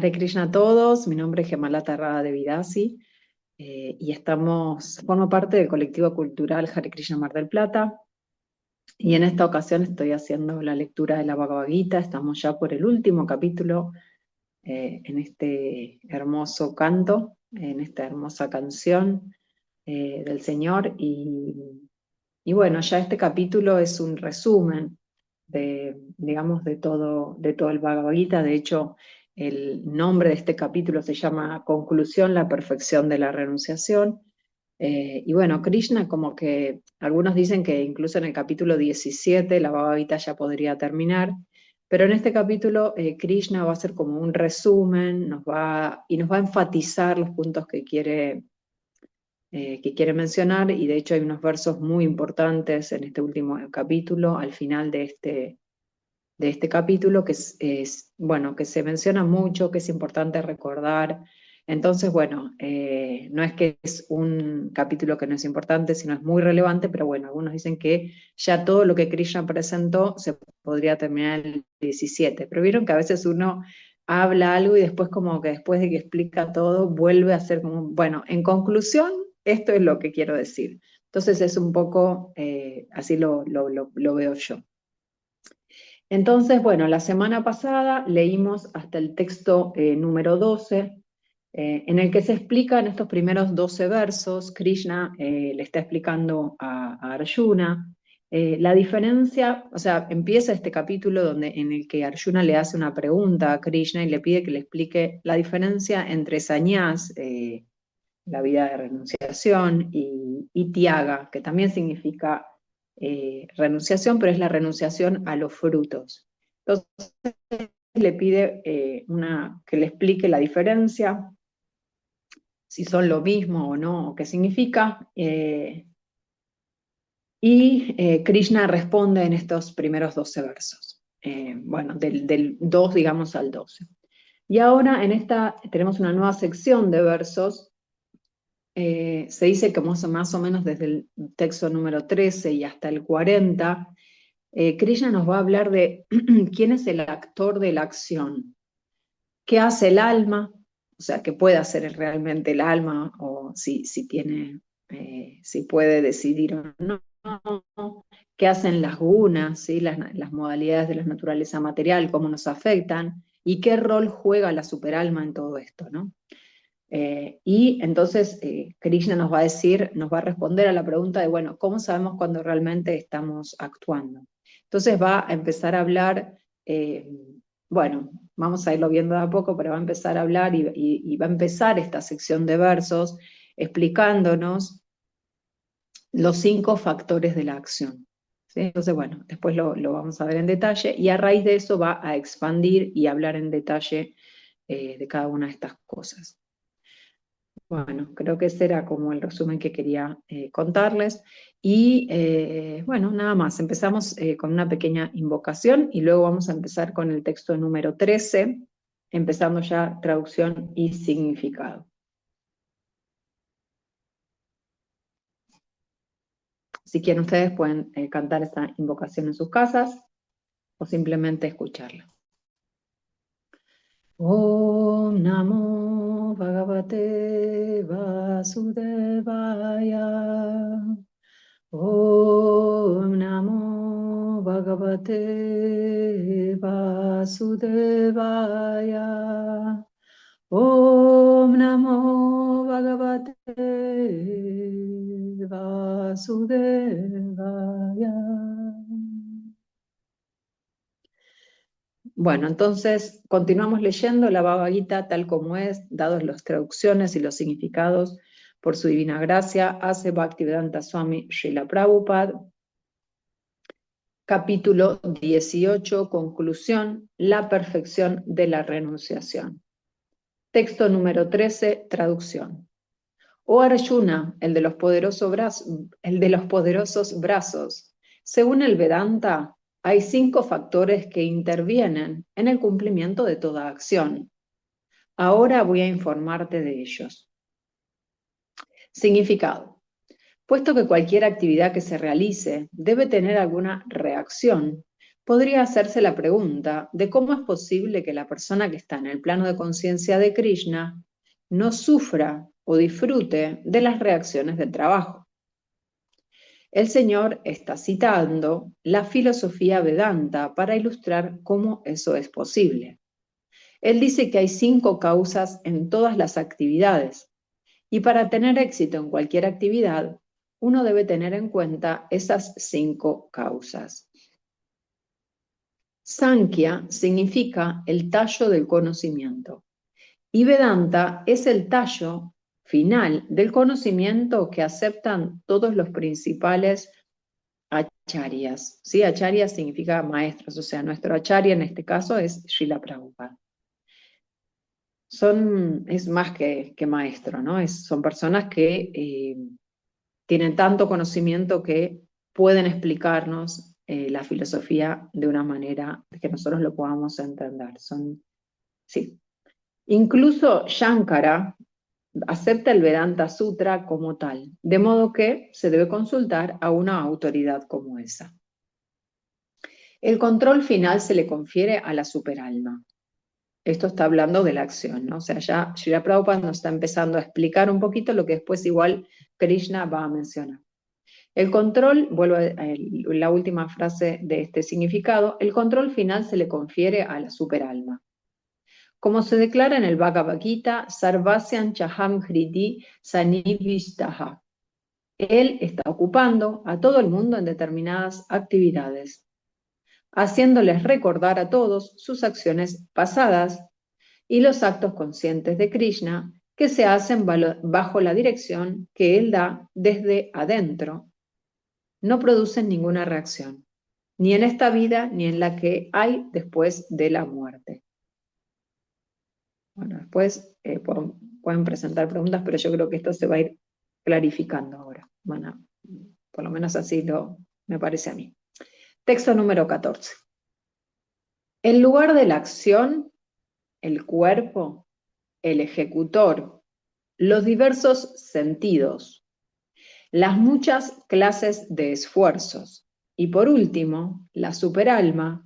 Hare Krishna a todos, mi nombre es Gemalata Rada de Vidasi y formo parte del colectivo cultural Hare Krishna Mar del Plata y en esta ocasión estoy haciendo la lectura de la Bhagavad Gita. Estamos ya por el último capítulo en este hermoso canto, en esta hermosa canción del Señor y bueno, ya este capítulo es un resumen digamos, de todo el Bhagavad Gita. De hecho, el nombre de este capítulo se llama Conclusión, la perfección de la renunciación. Y bueno, Krishna como que algunos dicen que incluso en el capítulo 17 la Bhagavad Gita ya podría terminar, pero en este capítulo Krishna va a hacer como un resumen, nos va a enfatizar los puntos que quiere mencionar, y de hecho hay unos versos muy importantes en este último capítulo, al final de este capítulo, bueno, que se menciona mucho, que es importante recordar. Entonces, bueno, no es que es un capítulo que no es importante, sino es muy relevante, pero bueno, algunos dicen que ya todo lo que Krishna presentó se podría terminar en el 17, pero vieron que a veces uno habla algo y después como que después de que explica todo, vuelve a ser como, bueno, en conclusión, esto es lo que quiero decir. Entonces es un poco, así lo veo yo. Entonces, bueno, la semana pasada leímos hasta el texto número 12, en el que se explica en estos primeros 12 versos, Krishna le está explicando a Arjuna la diferencia. O sea, empieza este capítulo en el que Arjuna le hace una pregunta a Krishna y le pide que le explique la diferencia entre sañás, la vida de renunciación, y tiaga, que también significa renunciación, pero es la renunciación a los frutos. Entonces le pide que le explique la diferencia, si son lo mismo o no, o qué significa. Krishna responde en estos primeros 12 versos. Bueno, del 2, digamos, al 12. Y ahora en esta tenemos una nueva sección de versos. Se dice que más o menos desde el texto número 13 y hasta el 40, Krishna nos va a hablar de quién es el actor de la acción, qué hace el alma, o sea, qué puede hacer realmente el alma, o si puede decidir o no, qué hacen las gunas, ¿sí? Las modalidades de la naturaleza material, cómo nos afectan, y qué rol juega la superalma en todo esto, ¿no? Y entonces Krishna nos va a decir, nos va a responder a la pregunta de, bueno, ¿cómo sabemos cuando realmente estamos actuando? Entonces va a empezar a hablar, bueno, vamos a irlo viendo de a poco, pero va a empezar a hablar y va a empezar esta sección de versos explicándonos los 5 factores de la acción, ¿sí? Entonces, bueno, después lo vamos a ver en detalle, y a raíz de eso va a expandir y hablar en detalle de cada una de estas cosas. Bueno, creo que ese era como el resumen que quería contarles. Y bueno, nada más. Empezamos con una pequeña invocación y luego vamos a empezar con el texto número 13, empezando ya traducción y significado. Si quieren ustedes pueden cantar esta invocación en sus casas o simplemente escucharla. Om Namo Bhagavate Vasudevaya. Om Namo Bhagavate Vasudevaya. Om Namo Bhagavate Vasudevaya. Bueno, entonces continuamos leyendo la Bhagavad Gita tal como es, dados las traducciones y los significados por su divina gracia, hace Bhaktivedanta Swami Srila Prabhupada. Capítulo 18, conclusión, la perfección de la renunciación. Texto número 13, traducción. Oh Arjuna, el de los poderosos brazos, según el Vedanta, hay 5 factores que intervienen en el cumplimiento de toda acción. Ahora voy a informarte de ellos. Significado. Puesto que cualquier actividad que se realice debe tener alguna reacción, podría hacerse la pregunta de cómo es posible que la persona que está en el plano de conciencia de Krishna no sufra o disfrute de las reacciones del trabajo. El Señor está citando la filosofía Vedanta para ilustrar cómo eso es posible. Él dice que hay 5 causas en todas las actividades, y para tener éxito en cualquier actividad, uno debe tener en cuenta esas 5 causas. Sankhya significa el tallo del conocimiento, y Vedanta es el tallo final del conocimiento que aceptan todos los principales acharyas. ¿Sí? Acharyas significa maestros, o sea, nuestro acharya en este caso es Srila Prabhupada. Es más que maestro, ¿no? Son personas que tienen tanto conocimiento que pueden explicarnos la filosofía de una manera que nosotros lo podamos entender. Sí. Incluso Shankara acepta el Vedanta Sutra como tal, de modo que se debe consultar a una autoridad como esa. El control final se le confiere a la superalma. Esto está hablando de la acción, ¿no? O sea, ya Srila Prabhupada nos está empezando a explicar un poquito lo que después igual Krishna va a mencionar. El control, vuelvo a la última frase de este significado, el control final se le confiere a la superalma. Como se declara en el Bhagavad Gita, Sarvasyan Chaham Hridi Sanivishtaha. Él está ocupando a todo el mundo en determinadas actividades, haciéndoles recordar a todos sus acciones pasadas y los actos conscientes de Krishna que se hacen bajo la dirección que él da desde adentro. No producen ninguna reacción, ni en esta vida ni en la que hay después de la muerte. Bueno, después pueden presentar preguntas, pero yo creo que esto se va a ir clarificando ahora. Bueno, por lo menos así me parece a mí. Texto número 14. En lugar de la acción, el cuerpo, el ejecutor, los diversos sentidos, las muchas clases de esfuerzos y por último, la superalma,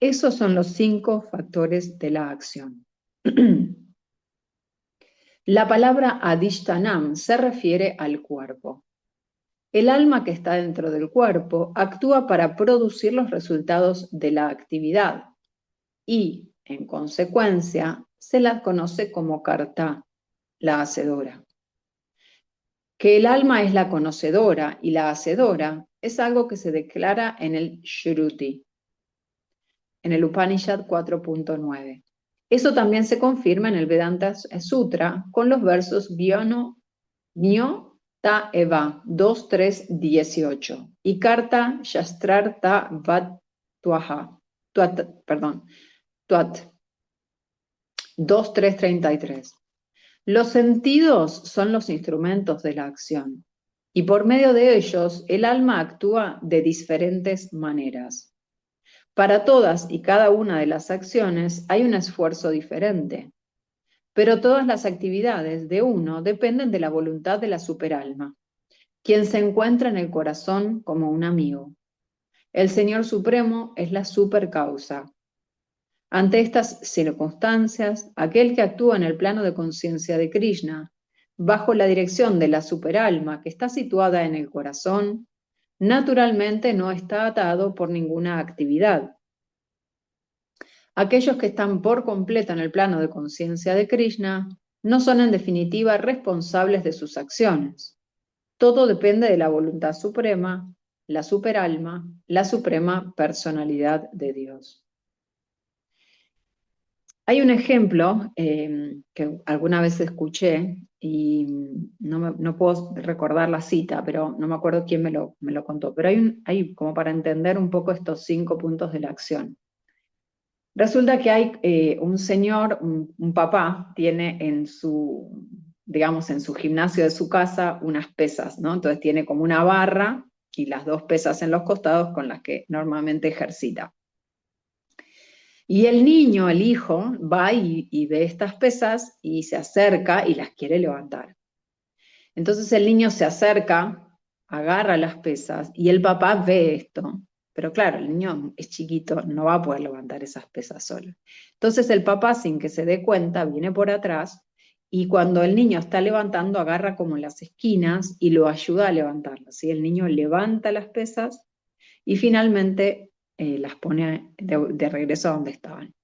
esos son los 5 factores de la acción. La palabra adishtanam se refiere al cuerpo. El alma que está dentro del cuerpo actúa para producir los resultados de la actividad y, en consecuencia, se la conoce como karta, la hacedora. Que el alma es la conocedora y la hacedora es algo que se declara en el Shruti, en el Upanishad 4.9. Eso también se confirma en el Vedanta Sutra con los versos Gyo Ta Eva 2.3.18 y Karta Shastrar Ta Vat Tuat 2.3.33. Los sentidos son los instrumentos de la acción y por medio de ellos el alma actúa de diferentes maneras. Para todas y cada una de las acciones hay un esfuerzo diferente, pero todas las actividades de uno dependen de la voluntad de la superalma, quien se encuentra en el corazón como un amigo. El Señor Supremo es la supercausa. Ante estas circunstancias, aquel que actúa en el plano de conciencia de Krishna, bajo la dirección de la superalma que está situada en el corazón, naturalmente no está atado por ninguna actividad. Aquellos que están por completo en el plano de conciencia de Krishna no son en definitiva responsables de sus acciones. Todo depende de la voluntad suprema, la superalma, la suprema personalidad de Dios. Hay un ejemplo que alguna vez escuché y no puedo recordar la cita, pero no me acuerdo quién me lo contó, pero hay como para entender un poco estos 5 puntos de la acción. Resulta que hay un señor, un papá, tiene digamos, en su gimnasio de su casa unas pesas, ¿no? Entonces tiene como una barra y las 2 pesas en los costados con las que normalmente ejercita. Y el niño, el hijo, va y ve estas pesas y se acerca y las quiere levantar. Entonces el niño se acerca, agarra las pesas y el papá ve esto Pero claro, el niño es chiquito, no va a poder levantar esas pesas solo. Entonces el papá, sin que se dé cuenta, viene por atrás y cuando el niño está levantando, agarra como las esquinas y lo ayuda a levantarlas, ¿sí? El niño levanta las pesas y finalmente las pone de regreso a donde estaban.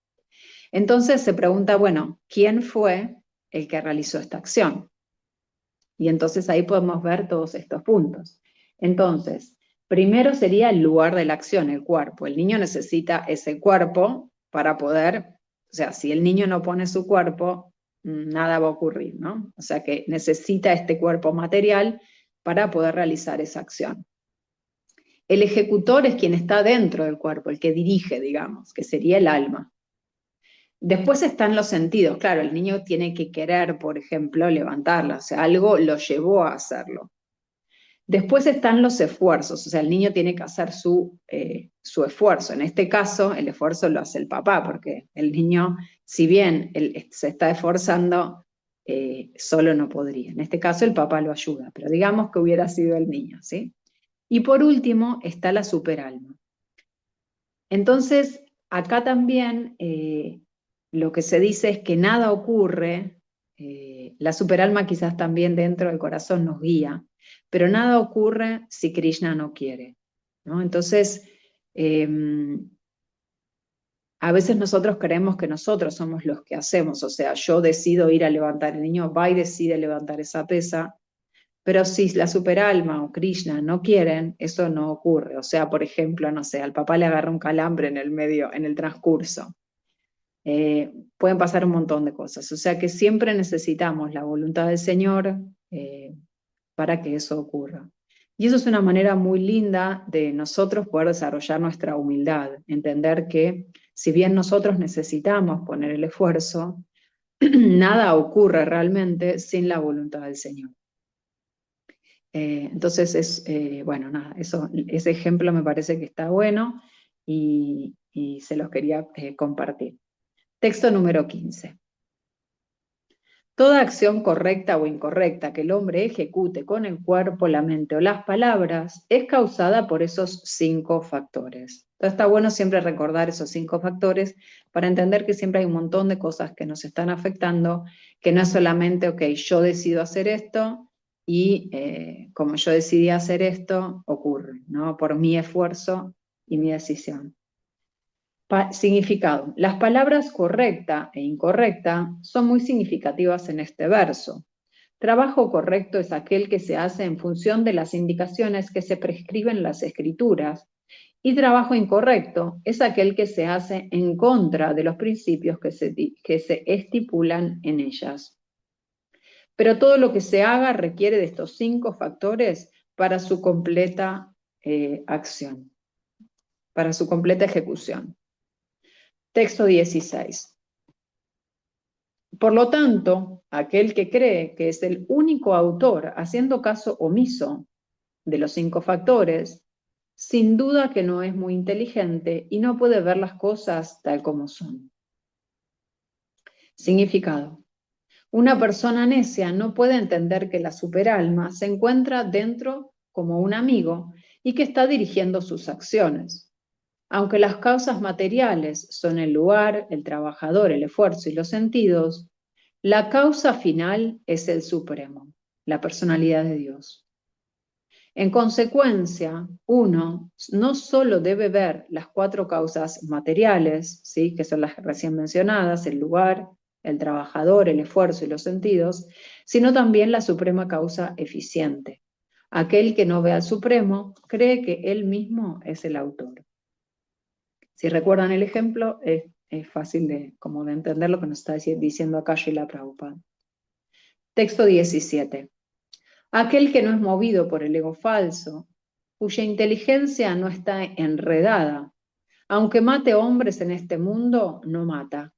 Entonces se pregunta, bueno, ¿quién fue el que realizó esta acción? Y entonces ahí podemos ver todos estos puntos. Entonces, primero sería el lugar de la acción, el cuerpo. El niño necesita ese cuerpo para poder, o sea, si el niño no pone su cuerpo, nada va a ocurrir, ¿no? O sea que necesita este cuerpo material para poder realizar esa acción. El ejecutor es quien está dentro del cuerpo, el que dirige, digamos, que sería el alma. Después están los sentidos, claro, el niño tiene que querer, por ejemplo, levantarla, o sea, algo lo llevó a hacerlo. Después están los esfuerzos, o sea, el niño tiene que hacer su esfuerzo. En este caso, el esfuerzo lo hace el papá, porque el niño, si bien él se está esforzando, solo no podría. En este caso, el papá lo ayuda, pero digamos que hubiera sido el niño, ¿sí? Y por último, está la superalma. Entonces, acá también lo que se dice es que nada ocurre, la superalma quizás también dentro del corazón nos guía, pero nada ocurre si Krishna no quiere, ¿no? Entonces, eh, a veces nosotros creemos que nosotros somos los que hacemos, o sea, yo decido ir a levantar, el niño va y decide levantar esa pesa, pero si la superalma o Krishna no quieren, eso no ocurre. O sea, por ejemplo, no sé, al papá le agarra un calambre en el medio, en el transcurso. Pueden pasar un montón de cosas. O sea que siempre necesitamos la voluntad del Señor para que eso ocurra. Y eso es una manera muy linda de nosotros poder desarrollar nuestra humildad, entender que si bien nosotros necesitamos poner el esfuerzo, nada ocurre realmente sin la voluntad del Señor. Entonces, bueno, nada, ese ejemplo me parece que está bueno y se los quería compartir. Texto número 15. Toda acción correcta o incorrecta que el hombre ejecute con el cuerpo, la mente o las palabras es causada por esos 5 factores. Entonces está bueno siempre recordar esos 5 factores para entender que siempre hay un montón de cosas que nos están afectando, que no es solamente, ok, yo decido hacer esto y como yo decidí hacer esto, ocurre, ¿no? Por mi esfuerzo y mi decisión. Significado. Las palabras correcta e incorrecta son muy significativas en este verso. Trabajo correcto es aquel que se hace en función de las indicaciones que se prescriben en las escrituras, y trabajo incorrecto es aquel que se hace en contra de los principios que se estipulan en ellas. Pero todo lo que se haga requiere de estos 5 factores para su completa acción, para su completa ejecución. Texto 16. Por lo tanto, aquel que cree que es el único autor haciendo caso omiso de los 5 factores, sin duda que no es muy inteligente y no puede ver las cosas tal como son. Significado. Una persona necia no puede entender que la superalma se encuentra dentro como un amigo y que está dirigiendo sus acciones. Aunque las causas materiales son el lugar, el trabajador, el esfuerzo y los sentidos, la causa final es el Supremo, la personalidad de Dios. En consecuencia, uno no solo debe ver las 4 causas materiales, ¿sí? Que son las recién mencionadas, el lugar, el trabajador, el esfuerzo y los sentidos, sino también la suprema causa eficiente. Aquel que no ve al Supremo cree que él mismo es el autor. Si recuerdan el ejemplo, es fácil de entender lo que nos está diciendo acá Srila Prabhupada. Texto 17. Aquel que no es movido por el ego falso, cuya inteligencia no está enredada, aunque mate hombres en este mundo, no mata,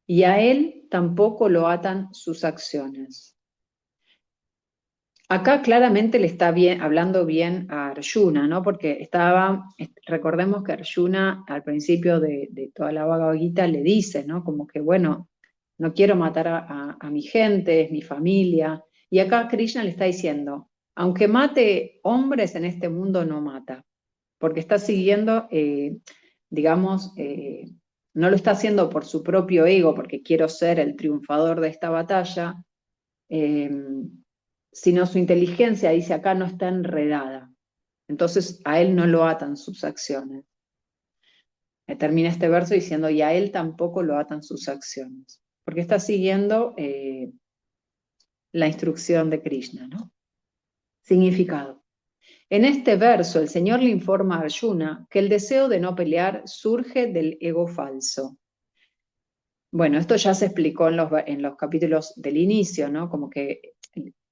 y a él tampoco lo atan sus acciones. Acá claramente le está hablando bien a Arjuna, ¿no? Porque recordemos que Arjuna al principio de toda la Bhagavad Gita le dice, ¿no? Como que, bueno, no quiero matar a mi gente, es mi familia. Y acá Krishna le está diciendo, aunque mate hombres en este mundo, no mata. porque está siguiendo, digamos, no lo está haciendo por su propio ego, porque quiero ser el triunfador de esta batalla, sino su inteligencia, dice acá, no está enredada. Entonces a él no lo atan sus acciones. Termina este verso diciendo, y a él tampoco lo atan sus acciones, porque está siguiendo la instrucción de Krishna, ¿no? Significado. En este verso el Señor le informa a Arjuna que el deseo de no pelear surge del ego falso. Bueno, esto ya se explicó en los capítulos del inicio, ¿no? Como que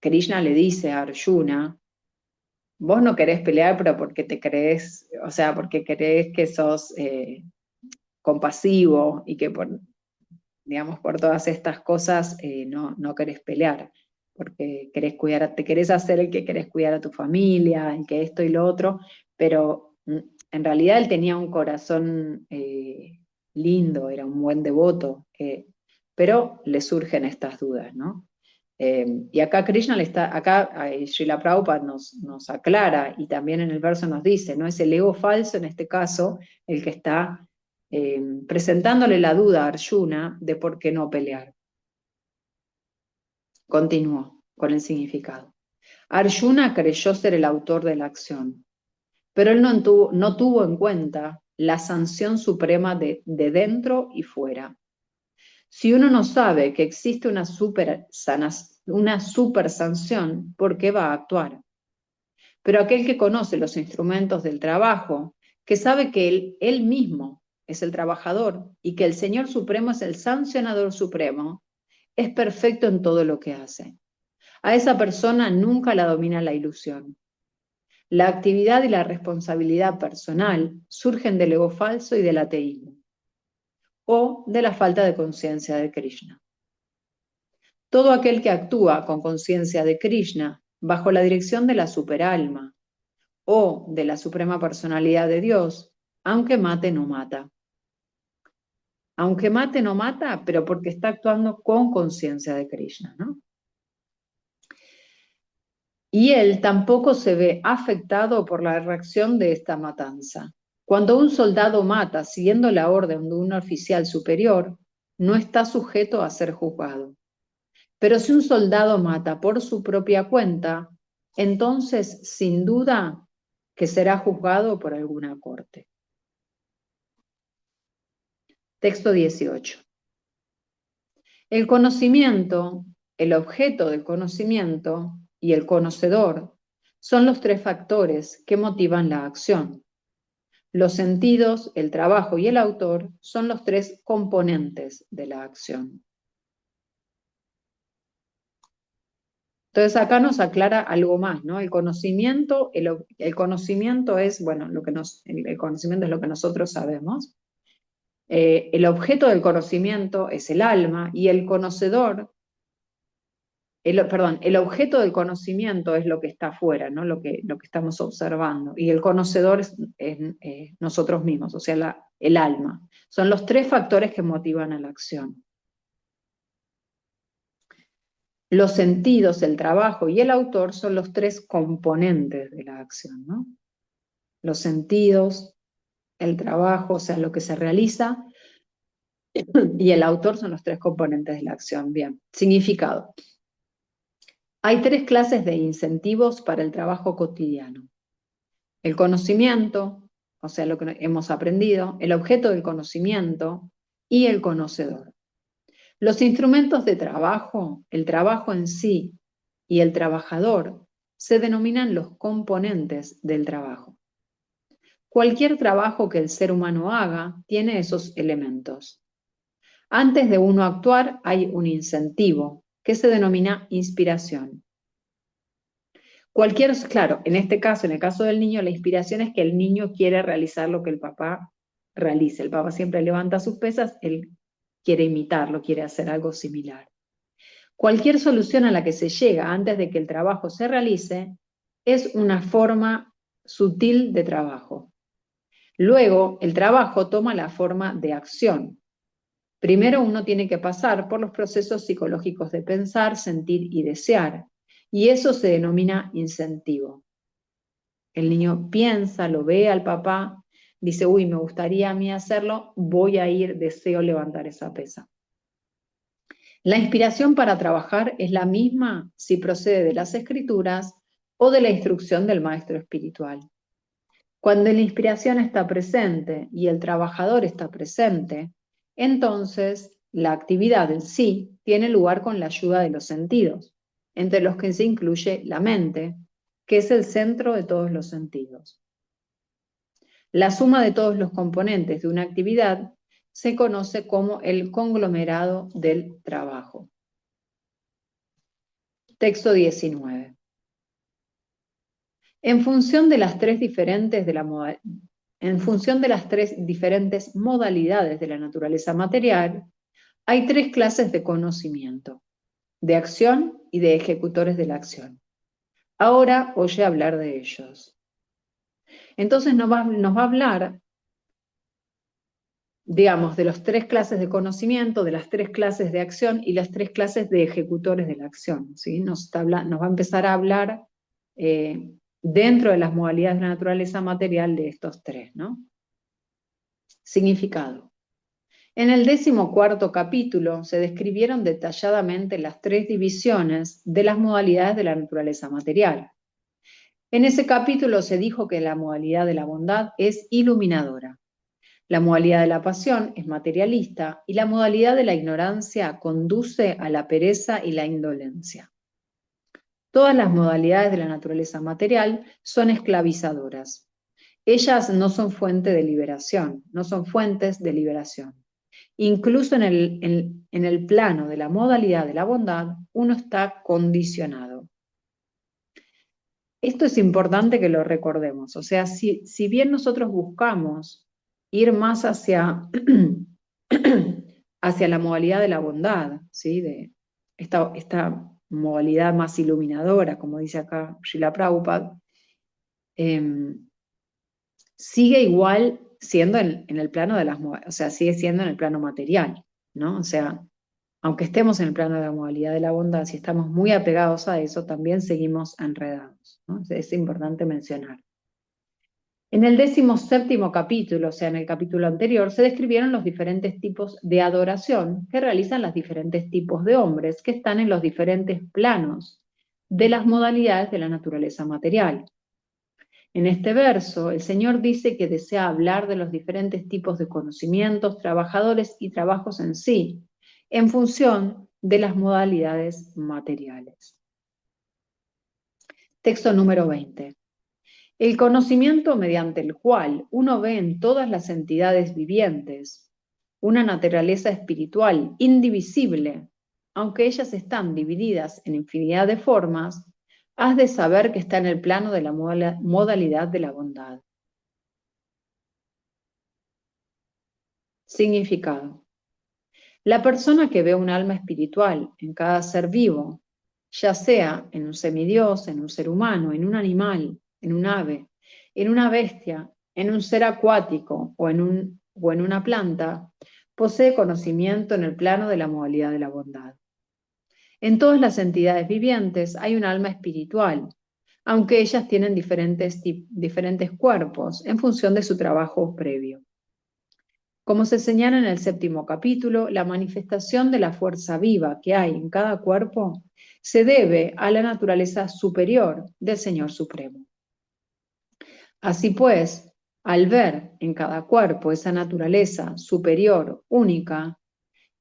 Krishna le dice a Arjuna, vos no querés pelear, pero porque te crees, o sea, porque crees que sos compasivo y que por, digamos, por todas estas cosas no querés pelear, porque querés cuidar, te querés hacer el que querés cuidar a tu familia, el que esto y lo otro, pero en realidad él tenía un corazón lindo, era un buen devoto, pero le surgen estas dudas, ¿no? Y acá Krishna le está, acá Srila Prabhupada nos aclara y también en el verso nos dice, ¿no? Es el ego falso en este caso el que está presentándole la duda a Arjuna de por qué no pelear. Continuó con el significado. Arjuna creyó ser el autor de la acción, pero él no tuvo en cuenta la sanción suprema de dentro y fuera. Si uno no sabe que existe una super sanción, ¿por qué va a actuar? Pero aquel que conoce los instrumentos del trabajo, que sabe que él mismo es el trabajador y que el Señor Supremo es el sancionador supremo, es perfecto en todo lo que hace. A esa persona nunca la domina la ilusión. La actividad y la responsabilidad personal surgen del ego falso y del ateísmo, o de la falta de conciencia de Krishna. Todo aquel que actúa con conciencia de Krishna, bajo la dirección de la superalma o de la suprema personalidad de Dios, aunque mate, no mata. Aunque mate, no mata, pero porque está actuando con conciencia de Krishna, ¿no? Y él tampoco se ve afectado por la reacción de esta matanza. Cuando un soldado mata siguiendo la orden de un oficial superior, no está sujeto a ser juzgado. Pero si un soldado mata por su propia cuenta, entonces sin duda que será juzgado por alguna corte. Texto 18. El conocimiento, el objeto del conocimiento y el conocedor son los tres factores que motivan la acción. Los sentidos, el trabajo y el autor son los tres componentes de la acción. Entonces acá nos aclara algo más, ¿no? El conocimiento es, bueno, el conocimiento es lo que nosotros sabemos. El objeto del conocimiento es el alma y el conocedor, el objeto del conocimiento es lo que está afuera, ¿no? Lo que estamos observando. Y el conocedor es nosotros mismos, o sea, el alma. Son los tres factores que motivan a la acción. Los sentidos, el trabajo y el autor son los tres componentes de la acción, ¿no? Los sentidos, el trabajo, o sea, lo que se realiza, y el autor son los tres componentes de la acción. Bien, significado. Hay tres clases de incentivos para el trabajo cotidiano. El conocimiento, o sea, lo que hemos aprendido, el objeto del conocimiento y el conocedor. Los instrumentos de trabajo, el trabajo en sí y el trabajador se denominan los componentes del trabajo. Cualquier trabajo que el ser humano haga tiene esos elementos. Antes de uno actuar hay un incentivo que se denomina inspiración. Claro, en este caso, en el caso del niño, la inspiración es que el niño quiere realizar lo que el papá realiza. El papá siempre levanta sus pesas, él quiere imitarlo, quiere hacer algo similar. Cualquier solución a la que se llega antes de que el trabajo se realice es una forma sutil de trabajo. Luego, el trabajo toma la forma de acción. Primero uno tiene que pasar por los procesos psicológicos de pensar, sentir y desear, y eso se denomina incentivo. El niño piensa, lo ve al papá, dice, uy, me gustaría a mí hacerlo, voy a ir, deseo levantar esa pesa. La inspiración para trabajar es la misma si procede de las escrituras o de la instrucción del maestro espiritual. Cuando la inspiración está presente y el trabajador está presente, entonces la actividad en sí tiene lugar con la ayuda de los sentidos, entre los que se incluye la mente, que es el centro de todos los sentidos. La suma de todos los componentes de una actividad se conoce como el conglomerado del trabajo. Texto 19. En función de las tres diferentes modalidades de la naturaleza material, hay tres clases de conocimiento: de acción y de ejecutores de la acción. Ahora oye hablar de ellos. Entonces nos va a hablar, digamos, de las tres clases de conocimiento, de las tres clases de acción y las tres clases de ejecutores de la acción, ¿sí? Nos va a empezar a hablar dentro de las modalidades de la naturaleza material de estos tres, ¿no? Significado. En el 14º capítulo se describieron detalladamente las tres divisiones de las modalidades de la naturaleza material. En ese capítulo se dijo que la modalidad de la bondad es iluminadora, la modalidad de la pasión es materialista y la modalidad de la ignorancia conduce a la pereza y la indolencia. Todas las modalidades de la naturaleza material son esclavizadoras. Ellas no son fuente de liberación, no son fuentes de liberación. Incluso en el plano de la modalidad de la bondad, uno está condicionado. Esto es importante que lo recordemos. O sea, si bien nosotros buscamos ir más hacia, hacia la modalidad de la bondad, ¿sí? De esta modalidad más iluminadora, como dice acá Srila Prabhupada, sigue igual siendo en el plano de o sea, sigue siendo en el plano material, ¿no? O sea, aunque estemos en el plano de la modalidad de la bondad, si estamos muy apegados a eso, también seguimos enredados, ¿no? Es importante mencionar. En el 17º capítulo, o sea, en el capítulo anterior, se describieron los diferentes tipos de adoración que realizan los diferentes tipos de hombres que están en los diferentes planos de las modalidades de la naturaleza material. En este verso, el Señor dice que desea hablar de los diferentes tipos de conocimientos, trabajadores y trabajos en sí, en función de las modalidades materiales. Texto número 20. El conocimiento mediante el cual uno ve en todas las entidades vivientes una naturaleza espiritual indivisible, aunque ellas están divididas en infinidad de formas, has de saber que está en el plano de la modalidad de la bondad. Significado. La persona que ve un alma espiritual en cada ser vivo, ya sea en un semidios, en un ser humano, en un animal, en un ave, en una bestia, en un ser acuático o en una planta, posee conocimiento en el plano de la modalidad de la bondad. En todas las entidades vivientes hay un alma espiritual, aunque ellas tienen diferentes cuerpos en función de su trabajo previo. Como se señala en el 7º capítulo, la manifestación de la fuerza viva que hay en cada cuerpo se debe a la naturaleza superior del Señor Supremo. Así pues, al ver en cada cuerpo esa naturaleza superior, única,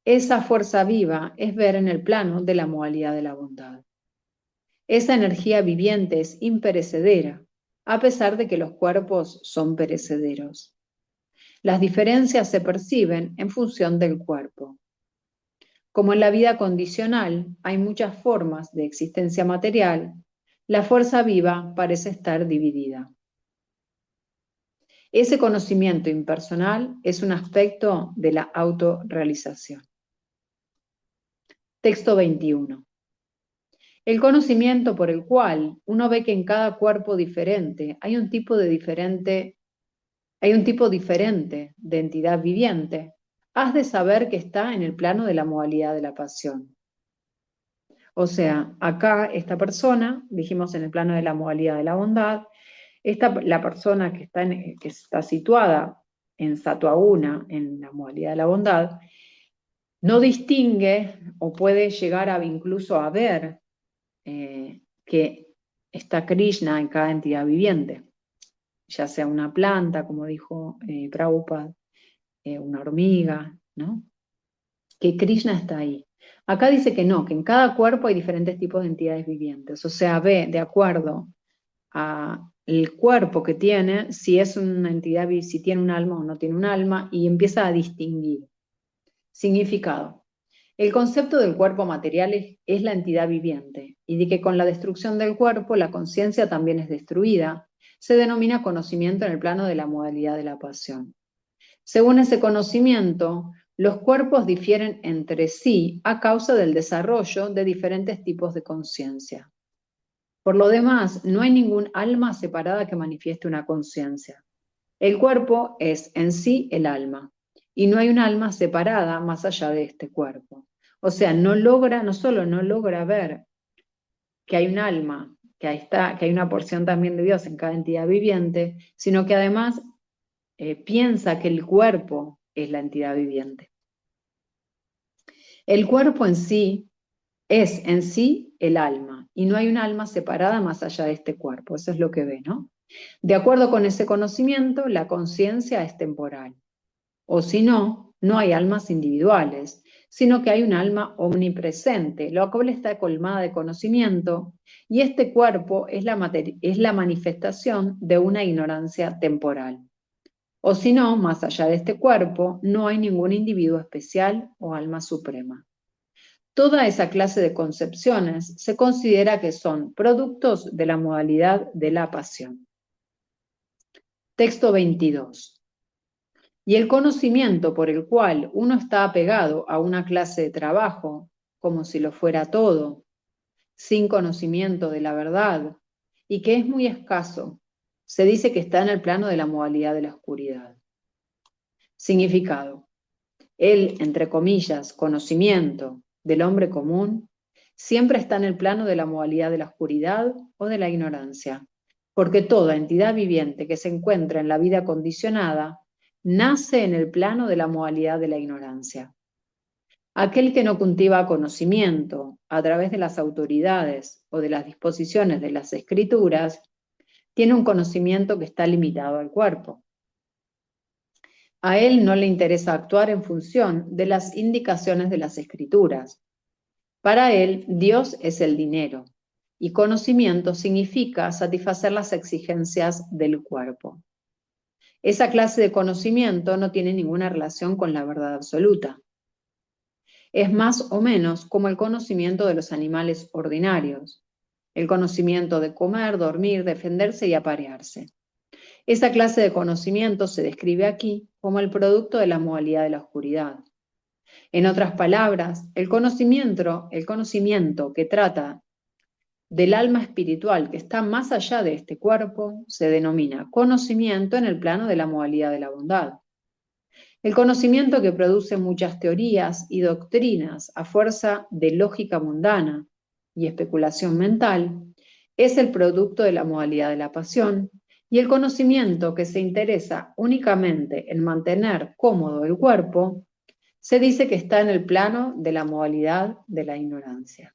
esa fuerza viva es ver en el plano de la modalidad de la bondad. Esa energía viviente es imperecedera, a pesar de que los cuerpos son perecederos. Las diferencias se perciben en función del cuerpo. Como en la vida condicional hay muchas formas de existencia material, la fuerza viva parece estar dividida. Ese conocimiento impersonal es un aspecto de la autorrealización. Texto 21. El conocimiento por el cual uno ve que en cada cuerpo diferente hay un tipo diferente de entidad viviente, has de saber que está en el plano de la modalidad de la pasión. O sea, acá esta persona, dijimos en el plano de la modalidad de la bondad, la persona que está situada en Sattva-guna, en la modalidad de la bondad, no distingue o puede llegar a incluso a ver que está Krishna en cada entidad viviente, ya sea una planta, como dijo Prabhupada, una hormiga, ¿no? Que Krishna está ahí. Acá dice que no, que en cada cuerpo hay diferentes tipos de entidades vivientes, o sea, ve de acuerdo a el cuerpo que tiene, si es una entidad, si tiene un alma o no tiene un alma, y empieza a distinguir. Significado. El concepto del cuerpo material es la entidad viviente, y de que con la destrucción del cuerpo la conciencia también es destruida, se denomina conocimiento en el plano de la modalidad de la pasión. Según ese conocimiento, los cuerpos difieren entre sí a causa del desarrollo de diferentes tipos de conciencia. Por lo demás, no hay ningún alma separada que manifieste una conciencia. El cuerpo es en sí el alma, y no hay un alma separada más allá de este cuerpo. O sea, no solo no logra ver que hay un alma, que hay una porción también de Dios en cada entidad viviente, sino que además piensa que el cuerpo es la entidad viviente. El cuerpo en sí es en sí el alma, y no hay un alma separada más allá de este cuerpo. Eso es lo que ve, ¿no? De acuerdo con ese conocimiento, la conciencia es temporal. O si no, no hay almas individuales, sino que hay un alma omnipresente, lo cual está colmada de conocimiento, y este cuerpo es la manifestación de una ignorancia temporal. O si no, más allá de este cuerpo, no hay ningún individuo especial o alma suprema. Toda esa clase de concepciones se considera que son productos de la modalidad de la pasión. Texto 22. Y el conocimiento por el cual uno está apegado a una clase de trabajo, como si lo fuera todo, sin conocimiento de la verdad, y que es muy escaso, se dice que está en el plano de la modalidad de la oscuridad. Significado. El, entre comillas, conocimiento del hombre común siempre está en el plano de la modalidad de la oscuridad o de la ignorancia, porque toda entidad viviente que se encuentra en la vida condicionada nace en el plano de la modalidad de la ignorancia. Aquel que no cultiva conocimiento a través de las autoridades o de las disposiciones de las escrituras, tiene un conocimiento que está limitado al cuerpo. A él no le interesa actuar en función de las indicaciones de las escrituras. Para él, Dios es el dinero, y conocimiento significa satisfacer las exigencias del cuerpo. Esa clase de conocimiento no tiene ninguna relación con la verdad absoluta. Es más o menos como el conocimiento de los animales ordinarios, el conocimiento de comer, dormir, defenderse y aparearse. Esa clase de conocimiento se describe aquí como el producto de la modalidad de la oscuridad. En otras palabras, el conocimiento que trata del alma espiritual que está más allá de este cuerpo se denomina conocimiento en el plano de la modalidad de la bondad. El conocimiento que produce muchas teorías y doctrinas a fuerza de lógica mundana y especulación mental es el producto de la modalidad de la pasión, y el conocimiento que se interesa únicamente en mantener cómodo el cuerpo se dice que está en el plano de la modalidad de la ignorancia.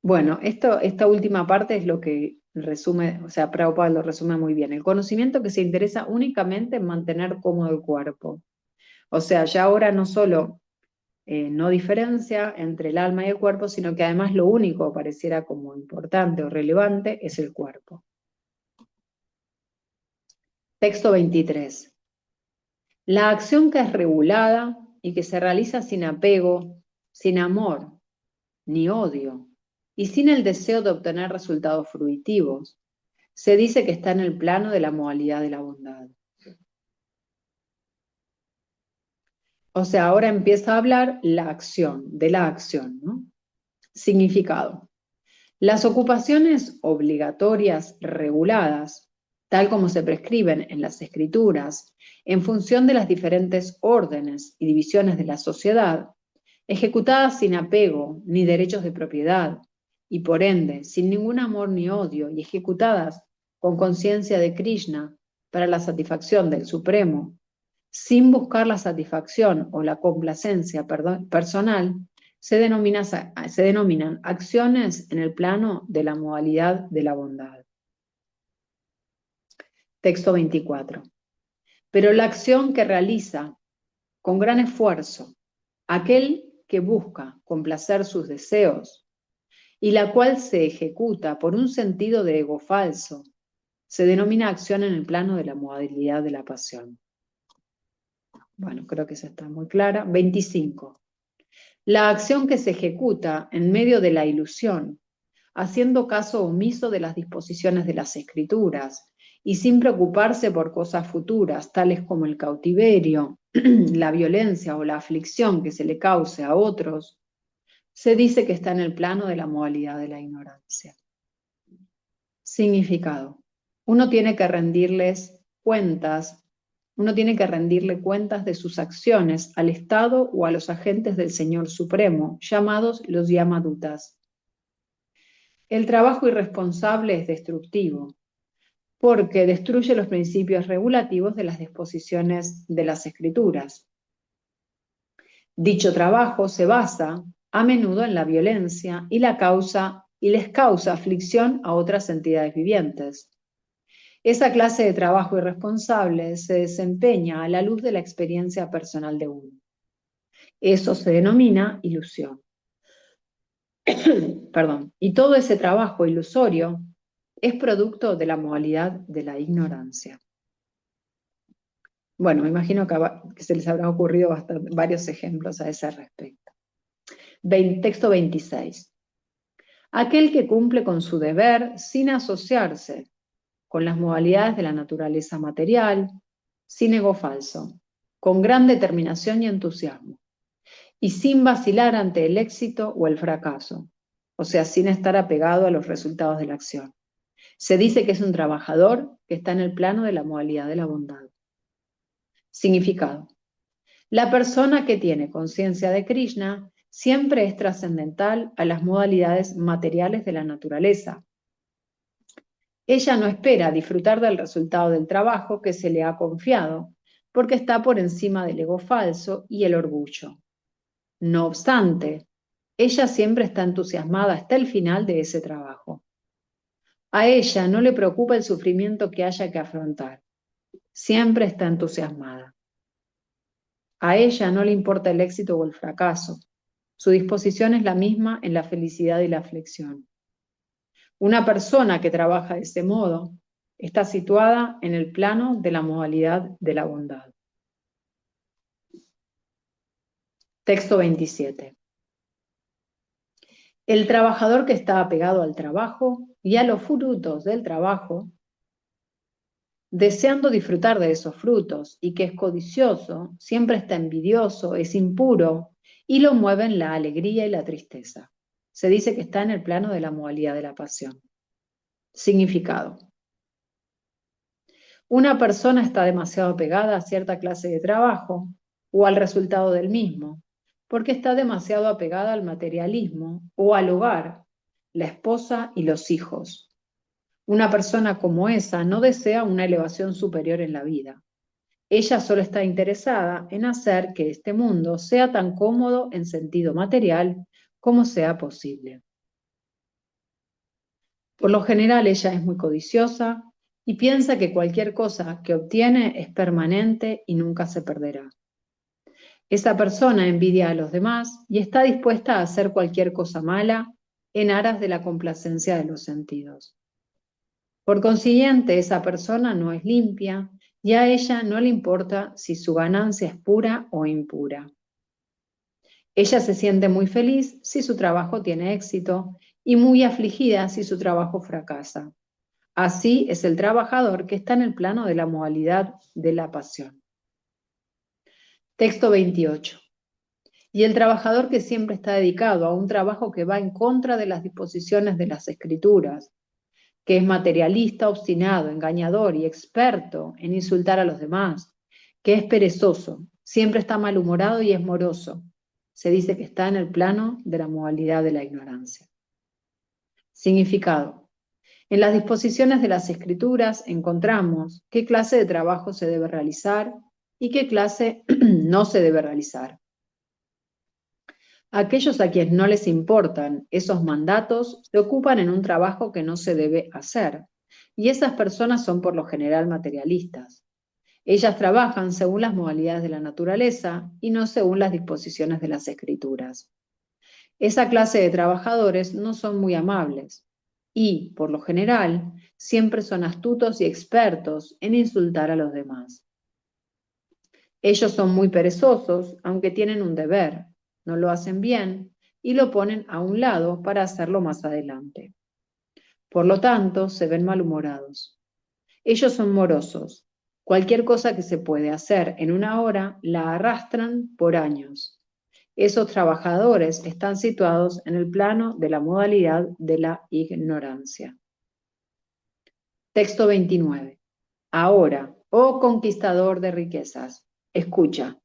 Bueno, esta última parte es lo que resume, o sea, Prabhupada lo resume muy bien. El conocimiento que se interesa únicamente en mantener cómodo el cuerpo. O sea, ya ahora no solo no diferencia entre el alma y el cuerpo, sino que además lo único pareciera como importante o relevante es el cuerpo. Texto 23. La acción que es regulada y que se realiza sin apego, sin amor, ni odio, y sin el deseo de obtener resultados fruitivos, se dice que está en el plano de la modalidad de la bondad. O sea, ahora empieza a hablar de la acción, ¿no? Significado. Las ocupaciones obligatorias reguladas, tal como se prescriben en las escrituras, en función de las diferentes órdenes y divisiones de la sociedad, ejecutadas sin apego ni derechos de propiedad, y por ende sin ningún amor ni odio y ejecutadas con conciencia de Krishna para la satisfacción del Supremo, sin buscar la satisfacción o la complacencia personal, se denominan acciones en el plano de la modalidad de la bondad. Texto 24. Pero la acción que realiza con gran esfuerzo aquel que busca complacer sus deseos y la cual se ejecuta por un sentido de ego falso, se denomina acción en el plano de la modalidad de la pasión. Bueno, creo que esa está muy clara. 25. La acción que se ejecuta en medio de la ilusión, haciendo caso omiso de las disposiciones de las escrituras y sin preocuparse por cosas futuras, tales como el cautiverio, la violencia o la aflicción que se le cause a otros, se dice que está en el plano de la modalidad de la ignorancia. Significado. Uno tiene que rendirle cuentas de sus acciones al Estado o a los agentes del Señor Supremo, llamados los Yamadutas. El trabajo irresponsable es destructivo, porque destruye los principios regulativos de las disposiciones de las Escrituras. Dicho trabajo se basa a menudo en la violencia y les causa aflicción a otras entidades vivientes. Esa clase de trabajo irresponsable se desempeña a la luz de la experiencia personal de uno. Eso se denomina ilusión. Perdón. Y todo ese trabajo ilusorio es producto de la modalidad de la ignorancia. Bueno, me imagino que se les habrá ocurrido varios ejemplos a ese respecto. Texto 26. Aquel que cumple con su deber sin asociarse con las modalidades de la naturaleza material, sin ego falso, con gran determinación y entusiasmo, y sin vacilar ante el éxito o el fracaso, o sea, sin estar apegado a los resultados de la acción. Se dice que es un trabajador que está en el plano de la modalidad de la bondad. Significado. La persona que tiene conciencia de Krishna siempre es trascendental a las modalidades materiales de la naturaleza. Ella no espera disfrutar del resultado del trabajo que se le ha confiado, porque está por encima del ego falso y el orgullo. No obstante, ella siempre está entusiasmada hasta el final de ese trabajo. A ella no le preocupa el sufrimiento que haya que afrontar. Siempre está entusiasmada. A ella no le importa el éxito o el fracaso. Su disposición es la misma en la felicidad y la aflicción. Una persona que trabaja de ese modo está situada en el plano de la modalidad de la bondad. Texto 27. El trabajador que está apegado al trabajo y a los frutos del trabajo, deseando disfrutar de esos frutos y que es codicioso, siempre está envidioso, es impuro y lo mueven la alegría y la tristeza. Se dice que está en el plano de la modalidad de la pasión. Significado. Una persona está demasiado apegada a cierta clase de trabajo o al resultado del mismo, porque está demasiado apegada al materialismo o al hogar, la esposa y los hijos. Una persona como esa no desea una elevación superior en la vida. Ella solo está interesada en hacer que este mundo sea tan cómodo en sentido material como sea posible. Por lo general ella es muy codiciosa y piensa que cualquier cosa que obtiene es permanente y nunca se perderá. Esa persona envidia a los demás y está dispuesta a hacer cualquier cosa mala en aras de la complacencia de los sentidos. Por consiguiente, esa persona no es limpia y a ella no le importa si su ganancia es pura o impura. Ella se siente muy feliz si su trabajo tiene éxito y muy afligida si su trabajo fracasa. Así es el trabajador que está en el plano de la modalidad de la pasión. Texto 28. Y el trabajador que siempre está dedicado a un trabajo que va en contra de las disposiciones de las escrituras, que es materialista, obstinado, engañador y experto en insultar a los demás, que es perezoso, siempre está malhumorado y es moroso. Se dice que está en el plano de la modalidad de la ignorancia. Significado. En las disposiciones de las escrituras encontramos qué clase de trabajo se debe realizar y qué clase no se debe realizar. Aquellos a quienes no les importan esos mandatos se ocupan en un trabajo que no se debe hacer, y esas personas son por lo general materialistas. Ellas trabajan según las modalidades de la naturaleza y no según las disposiciones de las escrituras. Esa clase de trabajadores no son muy amables y, por lo general, siempre son astutos y expertos en insultar a los demás. Ellos son muy perezosos, aunque tienen un deber, no lo hacen bien y lo ponen a un lado para hacerlo más adelante. Por lo tanto, se ven malhumorados. Ellos son morosos. Cualquier cosa que se puede hacer en una hora la arrastran por años. Esos trabajadores están situados en el plano de la modalidad de la ignorancia. Texto 29. Ahora, oh conquistador de riquezas, escucha,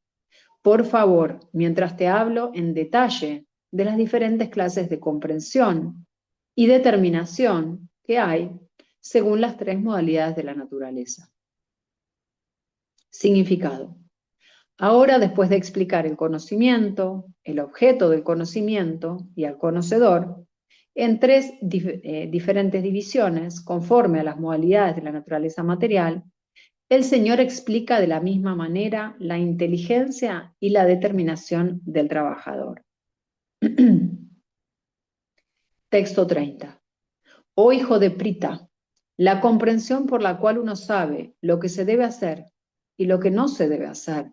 por favor, mientras te hablo en detalle de las diferentes clases de comprensión y determinación que hay según las tres modalidades de la naturaleza. Significado. Ahora, después de explicar el conocimiento, el objeto del conocimiento y al conocedor, en tres diferentes divisiones, conforme a las modalidades de la naturaleza material, el Señor explica de la misma manera la inteligencia y la determinación del trabajador. Texto 30. Oh hijo de Prita, la comprensión por la cual uno sabe lo que se debe hacer y lo que no se debe hacer,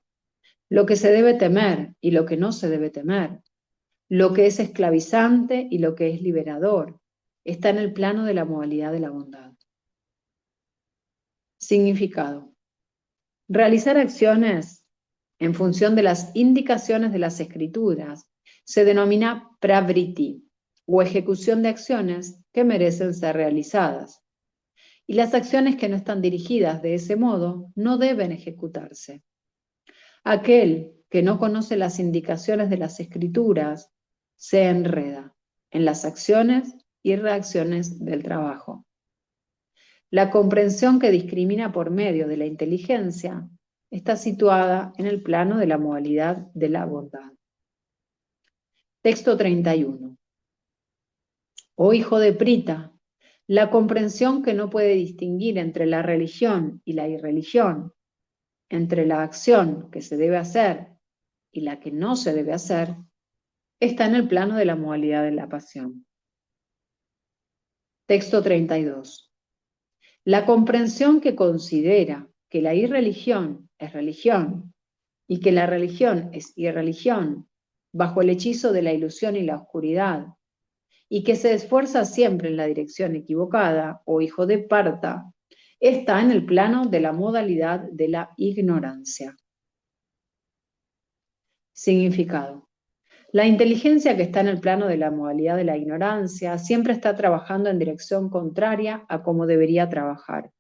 lo que se debe temer y lo que no se debe temer, lo que es esclavizante y lo que es liberador, está en el plano de la modalidad de la bondad. Significado. Realizar acciones en función de las indicaciones de las escrituras se denomina pravriti, o ejecución de acciones que merecen ser realizadas. Y las acciones que no están dirigidas de ese modo no deben ejecutarse. Aquel que no conoce las indicaciones de las escrituras se enreda en las acciones y reacciones del trabajo. La comprensión que discrimina por medio de la inteligencia está situada en el plano de la modalidad de la bondad. Texto 31. Oh hijo de Prita, la comprensión que no puede distinguir entre la religión y la irreligión, entre la acción que se debe hacer y la que no se debe hacer, está en el plano de la modalidad de la pasión. Texto 32. La comprensión que considera que la irreligión es religión y que la religión es irreligión bajo el hechizo de la ilusión y la oscuridad, y que se esfuerza siempre en la dirección equivocada, o hijo de Parta, está en el plano de la modalidad de la ignorancia. Significado. La inteligencia que está en el plano de la modalidad de la ignorancia siempre está trabajando en dirección contraria a cómo debería trabajar.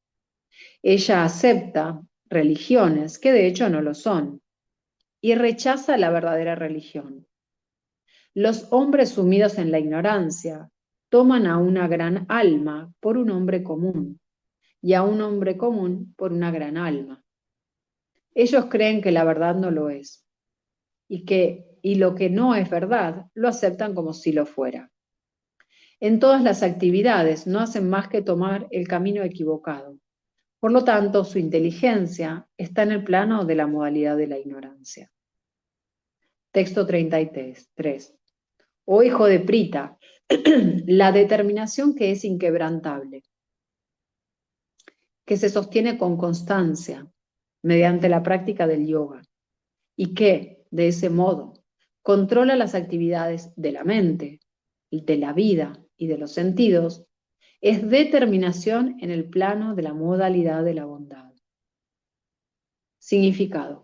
Ella acepta religiones que de hecho no lo son y rechaza la verdadera religión. Los hombres sumidos en la ignorancia toman a una gran alma por un hombre común y a un hombre común por una gran alma. Ellos creen que la verdad no lo es y lo que no es verdad lo aceptan como si lo fuera. En todas las actividades no hacen más que tomar el camino equivocado. Por lo tanto, su inteligencia está en el plano de la modalidad de la ignorancia. Texto 33. Oh hijo de Prita, la determinación que es inquebrantable, que se sostiene con constancia mediante la práctica del yoga y que, de ese modo, controla las actividades de la mente, de la vida y de los sentidos, es determinación en el plano de la modalidad de la bondad. Significado.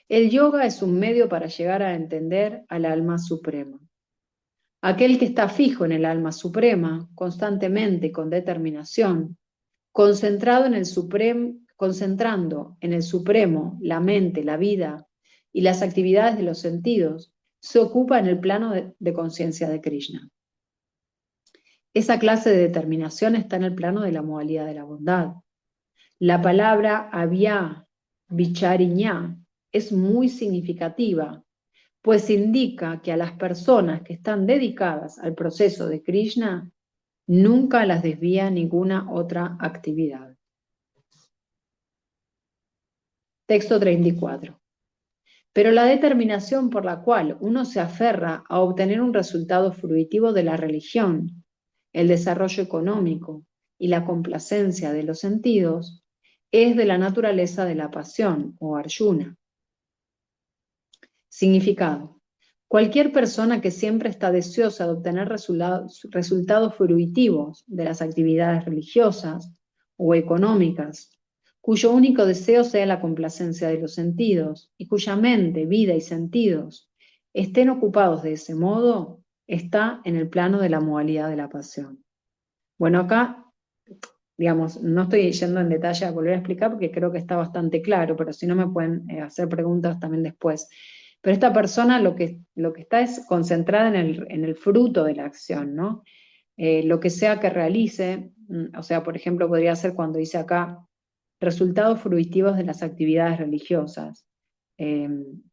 El yoga es un medio para llegar a entender al alma suprema. Aquel que está fijo en el alma suprema, constantemente y con determinación, concentrando en el supremo la mente, la vida y las actividades de los sentidos, se ocupa en el plano de conciencia de Krishna. Esa clase de determinación está en el plano de la modalidad de la bondad. La palabra avia, vichariñá, es muy significativa, pues indica que a las personas que están dedicadas al proceso de Krishna nunca las desvía ninguna otra actividad. Texto 34. Pero la determinación por la cual uno se aferra a obtener un resultado fruitivo de la religión, el desarrollo económico y la complacencia de los sentidos, es de la naturaleza de la pasión o Arjuna. Significado. Cualquier persona que siempre está deseosa de obtener resultados fruitivos de las actividades religiosas o económicas, cuyo único deseo sea la complacencia de los sentidos y cuya mente, vida y sentidos estén ocupados de ese modo, está en el plano de la modalidad de la pasión. Bueno, acá, digamos, no estoy yendo en detalle a volver a explicar porque creo que está bastante claro, pero si no me pueden hacer preguntas también después. Pero esta persona lo que está es concentrada en el fruto de la acción, ¿no? Lo que sea que realice, o sea, por ejemplo, podría ser cuando dice acá, resultados fruitivos de las actividades religiosas.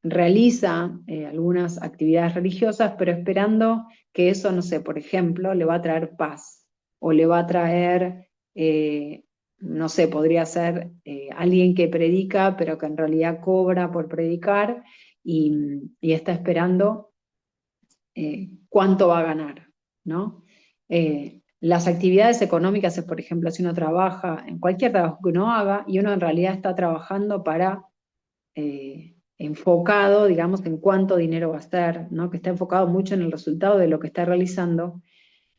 Realiza algunas actividades religiosas, pero esperando que eso, no sé, por ejemplo, le va a traer paz o le va a traer, no sé, podría ser alguien que predica, pero que en realidad cobra por predicar y está esperando cuánto va a ganar, ¿no? Las actividades económicas es, por ejemplo, si uno trabaja en cualquier trabajo que uno haga y uno en realidad está trabajando para enfocado, digamos, en cuánto dinero va a estar, ¿no? Que está enfocado mucho en el resultado de lo que está realizando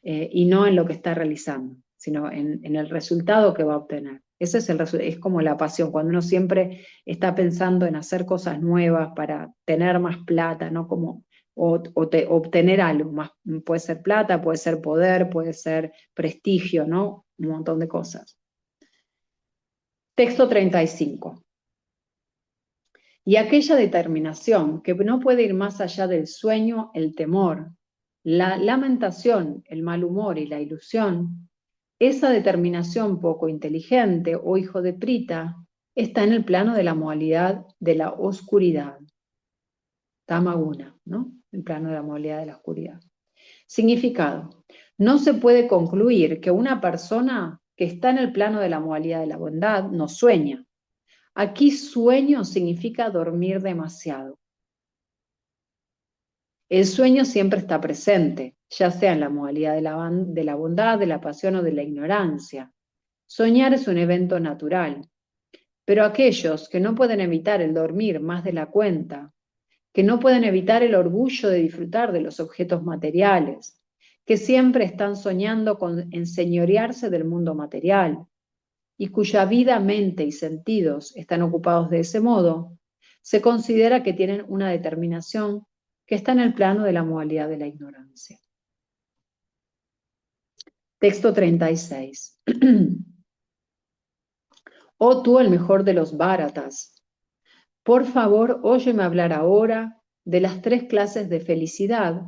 y no en lo que está realizando, sino en el resultado que va a obtener. Ese es, es como la pasión, cuando uno siempre está pensando en hacer cosas nuevas para tener más plata, ¿no? Como, obtener algo, más, puede ser plata, puede ser poder, puede ser prestigio, ¿no? Un montón de cosas. Texto 35. Y aquella determinación que no puede ir más allá del sueño, el temor, la lamentación, el mal humor y la ilusión, esa determinación poco inteligente o hijo de Prita está en el plano de la modalidad de la oscuridad. Tamaguna, ¿no? El plano de la modalidad de la oscuridad. Significado. No se puede concluir que una persona que está en el plano de la modalidad de la bondad no sueña. Aquí sueño significa dormir demasiado. El sueño siempre está presente, ya sea en la modalidad de la bondad, de la pasión o de la ignorancia. Soñar es un evento natural, pero aquellos que no pueden evitar el dormir más de la cuenta, que no pueden evitar el orgullo de disfrutar de los objetos materiales, que siempre están soñando con enseñorearse del mundo material y cuya vida, mente y sentidos están ocupados de ese modo, se considera que tienen una determinación que está en el plano de la modalidad de la ignorancia. Texto 36. Oh tú el mejor de los bharatas, por favor óyeme hablar ahora de las 3 clases de felicidad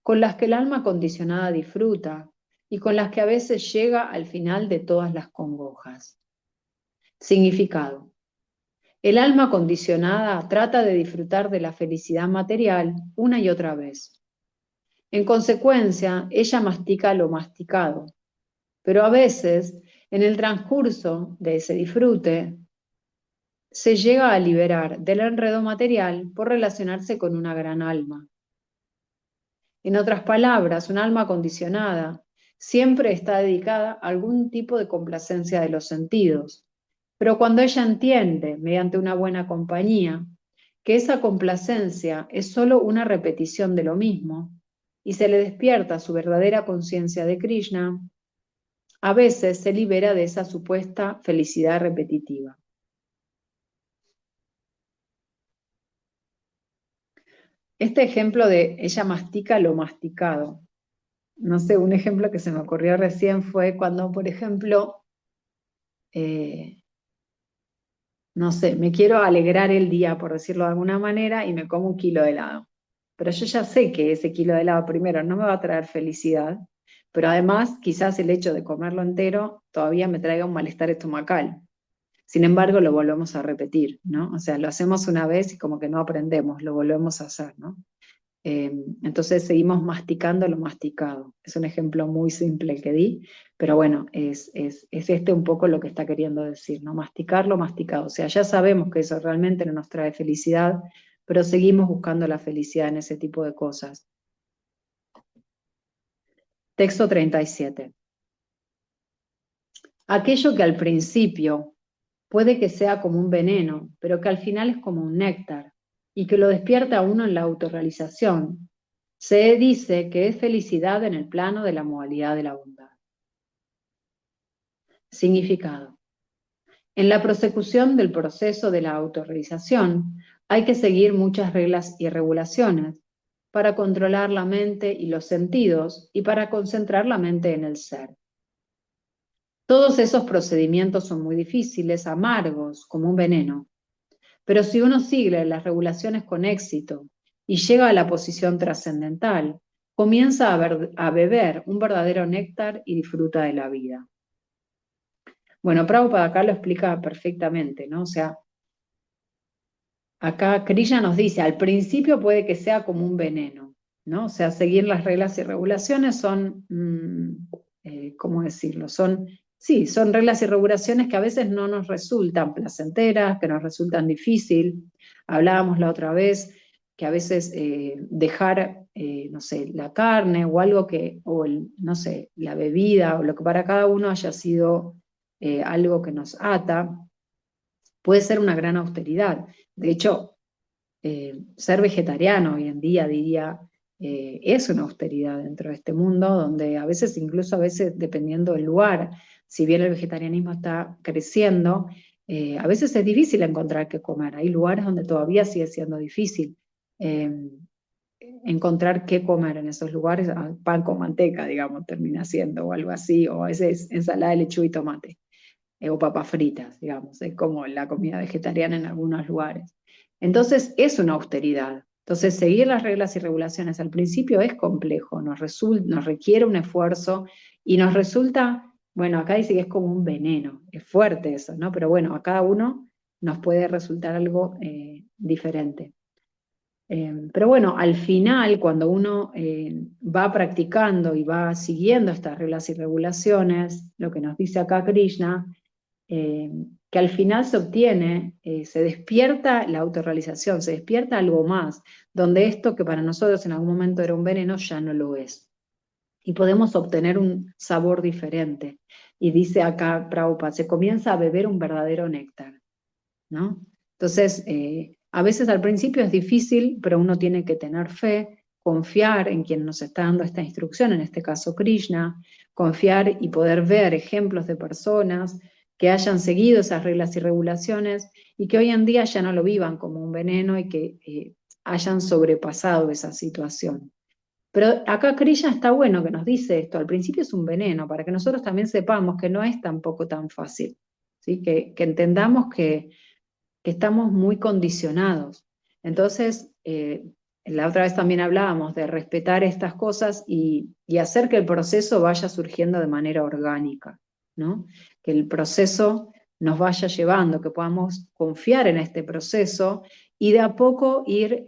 con las que el alma condicionada disfruta y con las que a veces llega al final de todas las congojas. Significado. El alma condicionada trata de disfrutar de la felicidad material una y otra vez. En consecuencia, ella mastica lo masticado, pero a veces, en el transcurso de ese disfrute, se llega a liberar del enredo material por relacionarse con una gran alma. En otras palabras, un alma condicionada siempre está dedicada a algún tipo de complacencia de los sentidos, pero cuando ella entiende, mediante una buena compañía, que esa complacencia es solo una repetición de lo mismo, y se le despierta su verdadera conciencia de Krishna, a veces se libera de esa supuesta felicidad repetitiva. Este ejemplo de ella mastica lo masticado. No sé, un ejemplo que se me ocurrió recién fue cuando, por ejemplo, no sé, me quiero alegrar el día, por decirlo de alguna manera, y me como 1 kilo de helado. Pero yo ya sé que ese kilo de helado primero no me va a traer felicidad, pero además quizás el hecho de comerlo entero todavía me traiga un malestar estomacal. Sin embargo, lo volvemos a repetir, ¿no? O sea, lo hacemos una vez y como que no aprendemos, lo volvemos a hacer, ¿no? Entonces seguimos masticando lo masticado. Es un ejemplo muy simple que di, pero bueno, es este un poco lo que está queriendo decir, ¿no? Masticar lo masticado. O sea, ya sabemos que eso realmente no nos trae felicidad, pero seguimos buscando la felicidad en ese tipo de cosas. Texto 37. Aquello que al principio puede que sea como un veneno, pero que al final es como un néctar y que lo despierta a uno en la autorrealización. Se dice que es felicidad en el plano de la modalidad de la bondad. Significado. En la prosecución del proceso de la autorrealización hay que seguir muchas reglas y regulaciones para controlar la mente y los sentidos y para concentrar la mente en el ser. Todos esos procedimientos son muy difíciles, amargos, como un veneno. Pero si uno sigue las regulaciones con éxito y llega a la posición trascendental, comienza a beber un verdadero néctar y disfruta de la vida. Bueno, Prabhupada acá lo explica perfectamente, ¿no? O sea, acá Krishna nos dice, al principio puede que sea como un veneno, ¿no? O sea, seguir las reglas y regulaciones son, ¿cómo decirlo? Sí, son reglas y regulaciones que a veces no nos resultan placenteras, que nos resultan difícil. Hablábamos la otra vez que a veces dejar, no sé, la carne o algo que, no sé, la bebida o lo que para cada uno haya sido algo que nos ata, puede ser una gran austeridad. De hecho, ser vegetariano hoy en día, diría, es una austeridad dentro de este mundo, donde a veces, incluso a veces, dependiendo del lugar, si bien el vegetarianismo está creciendo, a veces es difícil encontrar qué comer. Hay lugares donde todavía sigue siendo difícil eh, encontrar qué comer en esos lugares. Pan con manteca, digamos, termina siendo, o algo así, o a veces ensalada de lechuga y tomate o papas fritas, digamos, es como la comida vegetariana en algunos lugares. Entonces es una austeridad. Entonces seguir las reglas y regulaciones al principio es complejo, nos requiere un esfuerzo y nos resulta, bueno, acá dice que es como un veneno, es fuerte eso, ¿no? Pero bueno, a cada uno nos puede resultar algo diferente. Pero bueno, al final, cuando uno va practicando y va siguiendo estas reglas y regulaciones, lo que nos dice acá Krishna, eh, que al final se obtiene, se despierta la autorrealización, se despierta algo más, donde esto que para nosotros en algún momento era un veneno ya no lo es. Y podemos obtener un sabor diferente. Y dice acá Prabhupada, se comienza a beber un verdadero néctar, ¿no? Entonces, a veces al principio es difícil, pero uno tiene que tener fe, confiar en quien nos está dando esta instrucción, en este caso Krishna, confiar y poder ver ejemplos de personas que hayan seguido esas reglas y regulaciones y que hoy en día ya no lo vivan como un veneno y que hayan sobrepasado esa situación. Pero acá Krishna está bueno que nos dice esto, al principio es un veneno, para que nosotros también sepamos que no es tampoco tan fácil, ¿sí? Que entendamos que estamos muy condicionados. Entonces, la otra vez también hablábamos de respetar estas cosas y hacer que el proceso vaya surgiendo de manera orgánica, ¿no? Que el proceso nos vaya llevando, que podamos confiar en este proceso y de a poco ir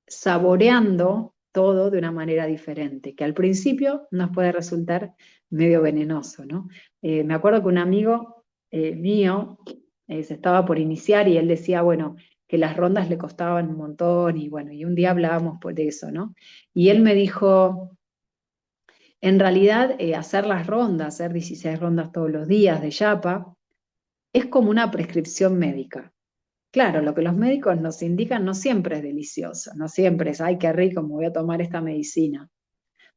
saboreando todo de una manera diferente, que al principio nos puede resultar medio venenoso, ¿no? Me acuerdo que un amigo mío se estaba por iniciar y él decía, bueno, que las rondas le costaban un montón y bueno, y un día hablábamos por eso, ¿no? Y él me dijo, en realidad hacer las rondas, hacer 16 rondas todos los días de yapa, es como una prescripción médica. Claro, lo que los médicos nos indican no siempre es delicioso, no siempre es, ay, qué rico, me voy a tomar esta medicina.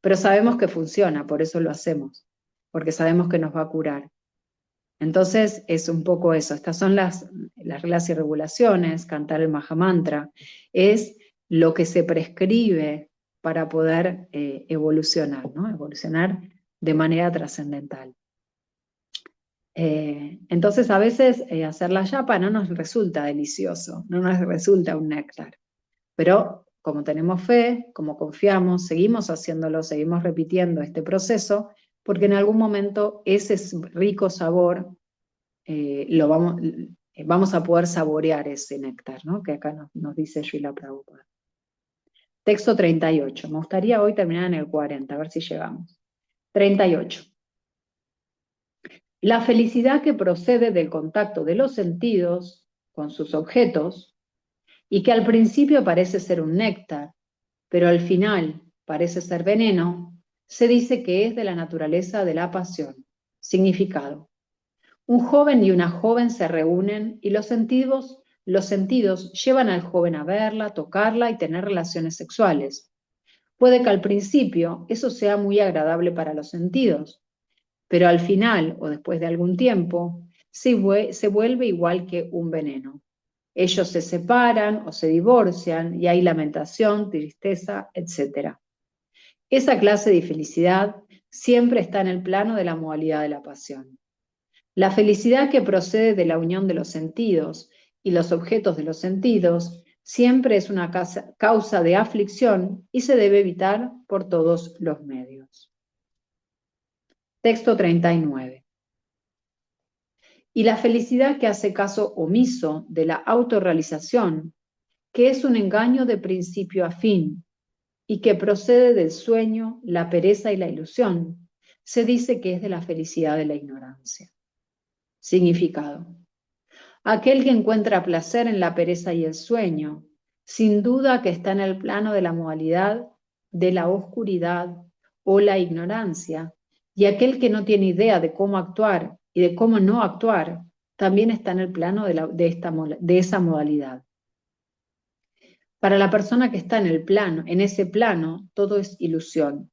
Pero sabemos que funciona, por eso lo hacemos, porque sabemos que nos va a curar. Entonces es un poco eso, estas son las reglas y regulaciones, cantar el Mahamantra, es lo que se prescribe para poder evolucionar, ¿no? Evolucionar de manera trascendental. Entonces a veces hacer la yapa no nos resulta delicioso, no nos resulta un néctar, pero como tenemos fe, como confiamos, seguimos haciéndolo, seguimos repitiendo este proceso, porque en algún momento ese rico sabor vamos a poder saborear ese néctar, ¿no? Que acá nos dice Srila Prabhupada. Texto 38. Me gustaría hoy terminar en el 40, a ver si llegamos. 38. La felicidad que procede del contacto de los sentidos con sus objetos y que al principio parece ser un néctar, pero al final parece ser veneno, se dice que es de la naturaleza de la pasión. Significado. Un joven y una joven se reúnen y los sentidos llevan al joven a verla, tocarla y tener relaciones sexuales. Puede que al principio eso sea muy agradable para los sentidos, pero al final o después de algún tiempo se vuelve igual que un veneno. Ellos se separan o se divorcian y hay lamentación, tristeza, etc. Esa clase de felicidad siempre está en el plano de la modalidad de la pasión. La felicidad que procede de la unión de los sentidos y los objetos de los sentidos siempre es una causa de aflicción y se debe evitar por todos los medios. Texto 39. Y la felicidad que hace caso omiso de la autorrealización, que es un engaño de principio a fin y que procede del sueño, la pereza y la ilusión, se dice que es de la felicidad de la ignorancia. Significado. Aquel que encuentra placer en la pereza y el sueño, sin duda que está en el plano de la modalidad de la oscuridad o la ignorancia, y aquel que no tiene idea de cómo actuar y de cómo no actuar, también está en el plano de esa modalidad. Para la persona que está en ese plano, todo es ilusión.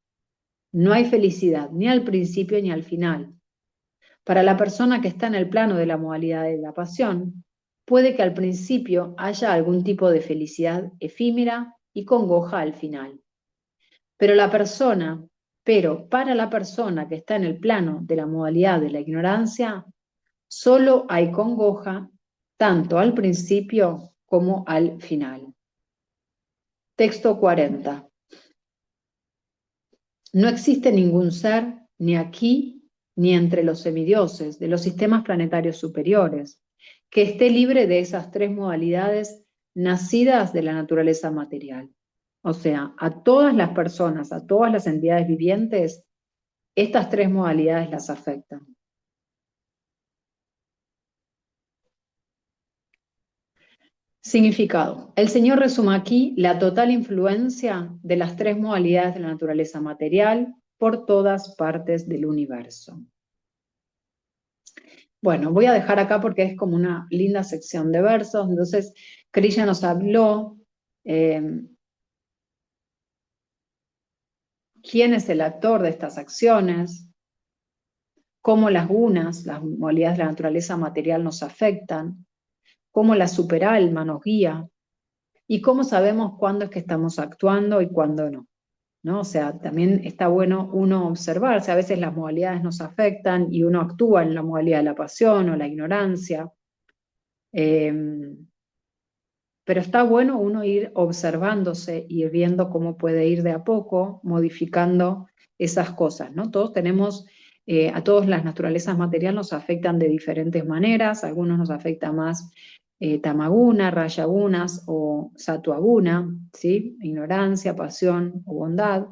No hay felicidad ni al principio ni al final. Para la persona que está en el plano de la modalidad de la pasión, puede que al principio haya algún tipo de felicidad efímera y congoja al final. Pero para la persona que está en el plano de la modalidad de la ignorancia, solo hay congoja tanto al principio como al final. Texto 40. No existe ningún ser, ni aquí, ni entre los semidioses de los sistemas planetarios superiores, que esté libre de esas tres modalidades nacidas de la naturaleza material. O sea, a todas las personas, a todas las entidades vivientes, estas tres modalidades las afectan. Significado. El Señor resume aquí la total influencia de las tres modalidades de la naturaleza material por todas partes del universo. Bueno, voy a dejar acá porque es como una linda sección de versos. Entonces, Krishna nos habló quién es el actor de estas acciones, cómo las gunas, las modalidades de la naturaleza material nos afectan, cómo la superalma nos guía y cómo sabemos cuándo es que estamos actuando y cuándo no. ¿No? O sea, también está bueno uno observarse, a veces las modalidades nos afectan y uno actúa en la modalidad de la pasión o la ignorancia. Pero está bueno uno ir observándose y ir viendo cómo puede ir de a poco modificando esas cosas, ¿no? Todos tenemos, a todas las naturalezas materiales nos afectan de diferentes maneras, algunos nos afecta más tamaguna, rayagunas o satuaguna, ¿sí? Ignorancia, pasión o bondad,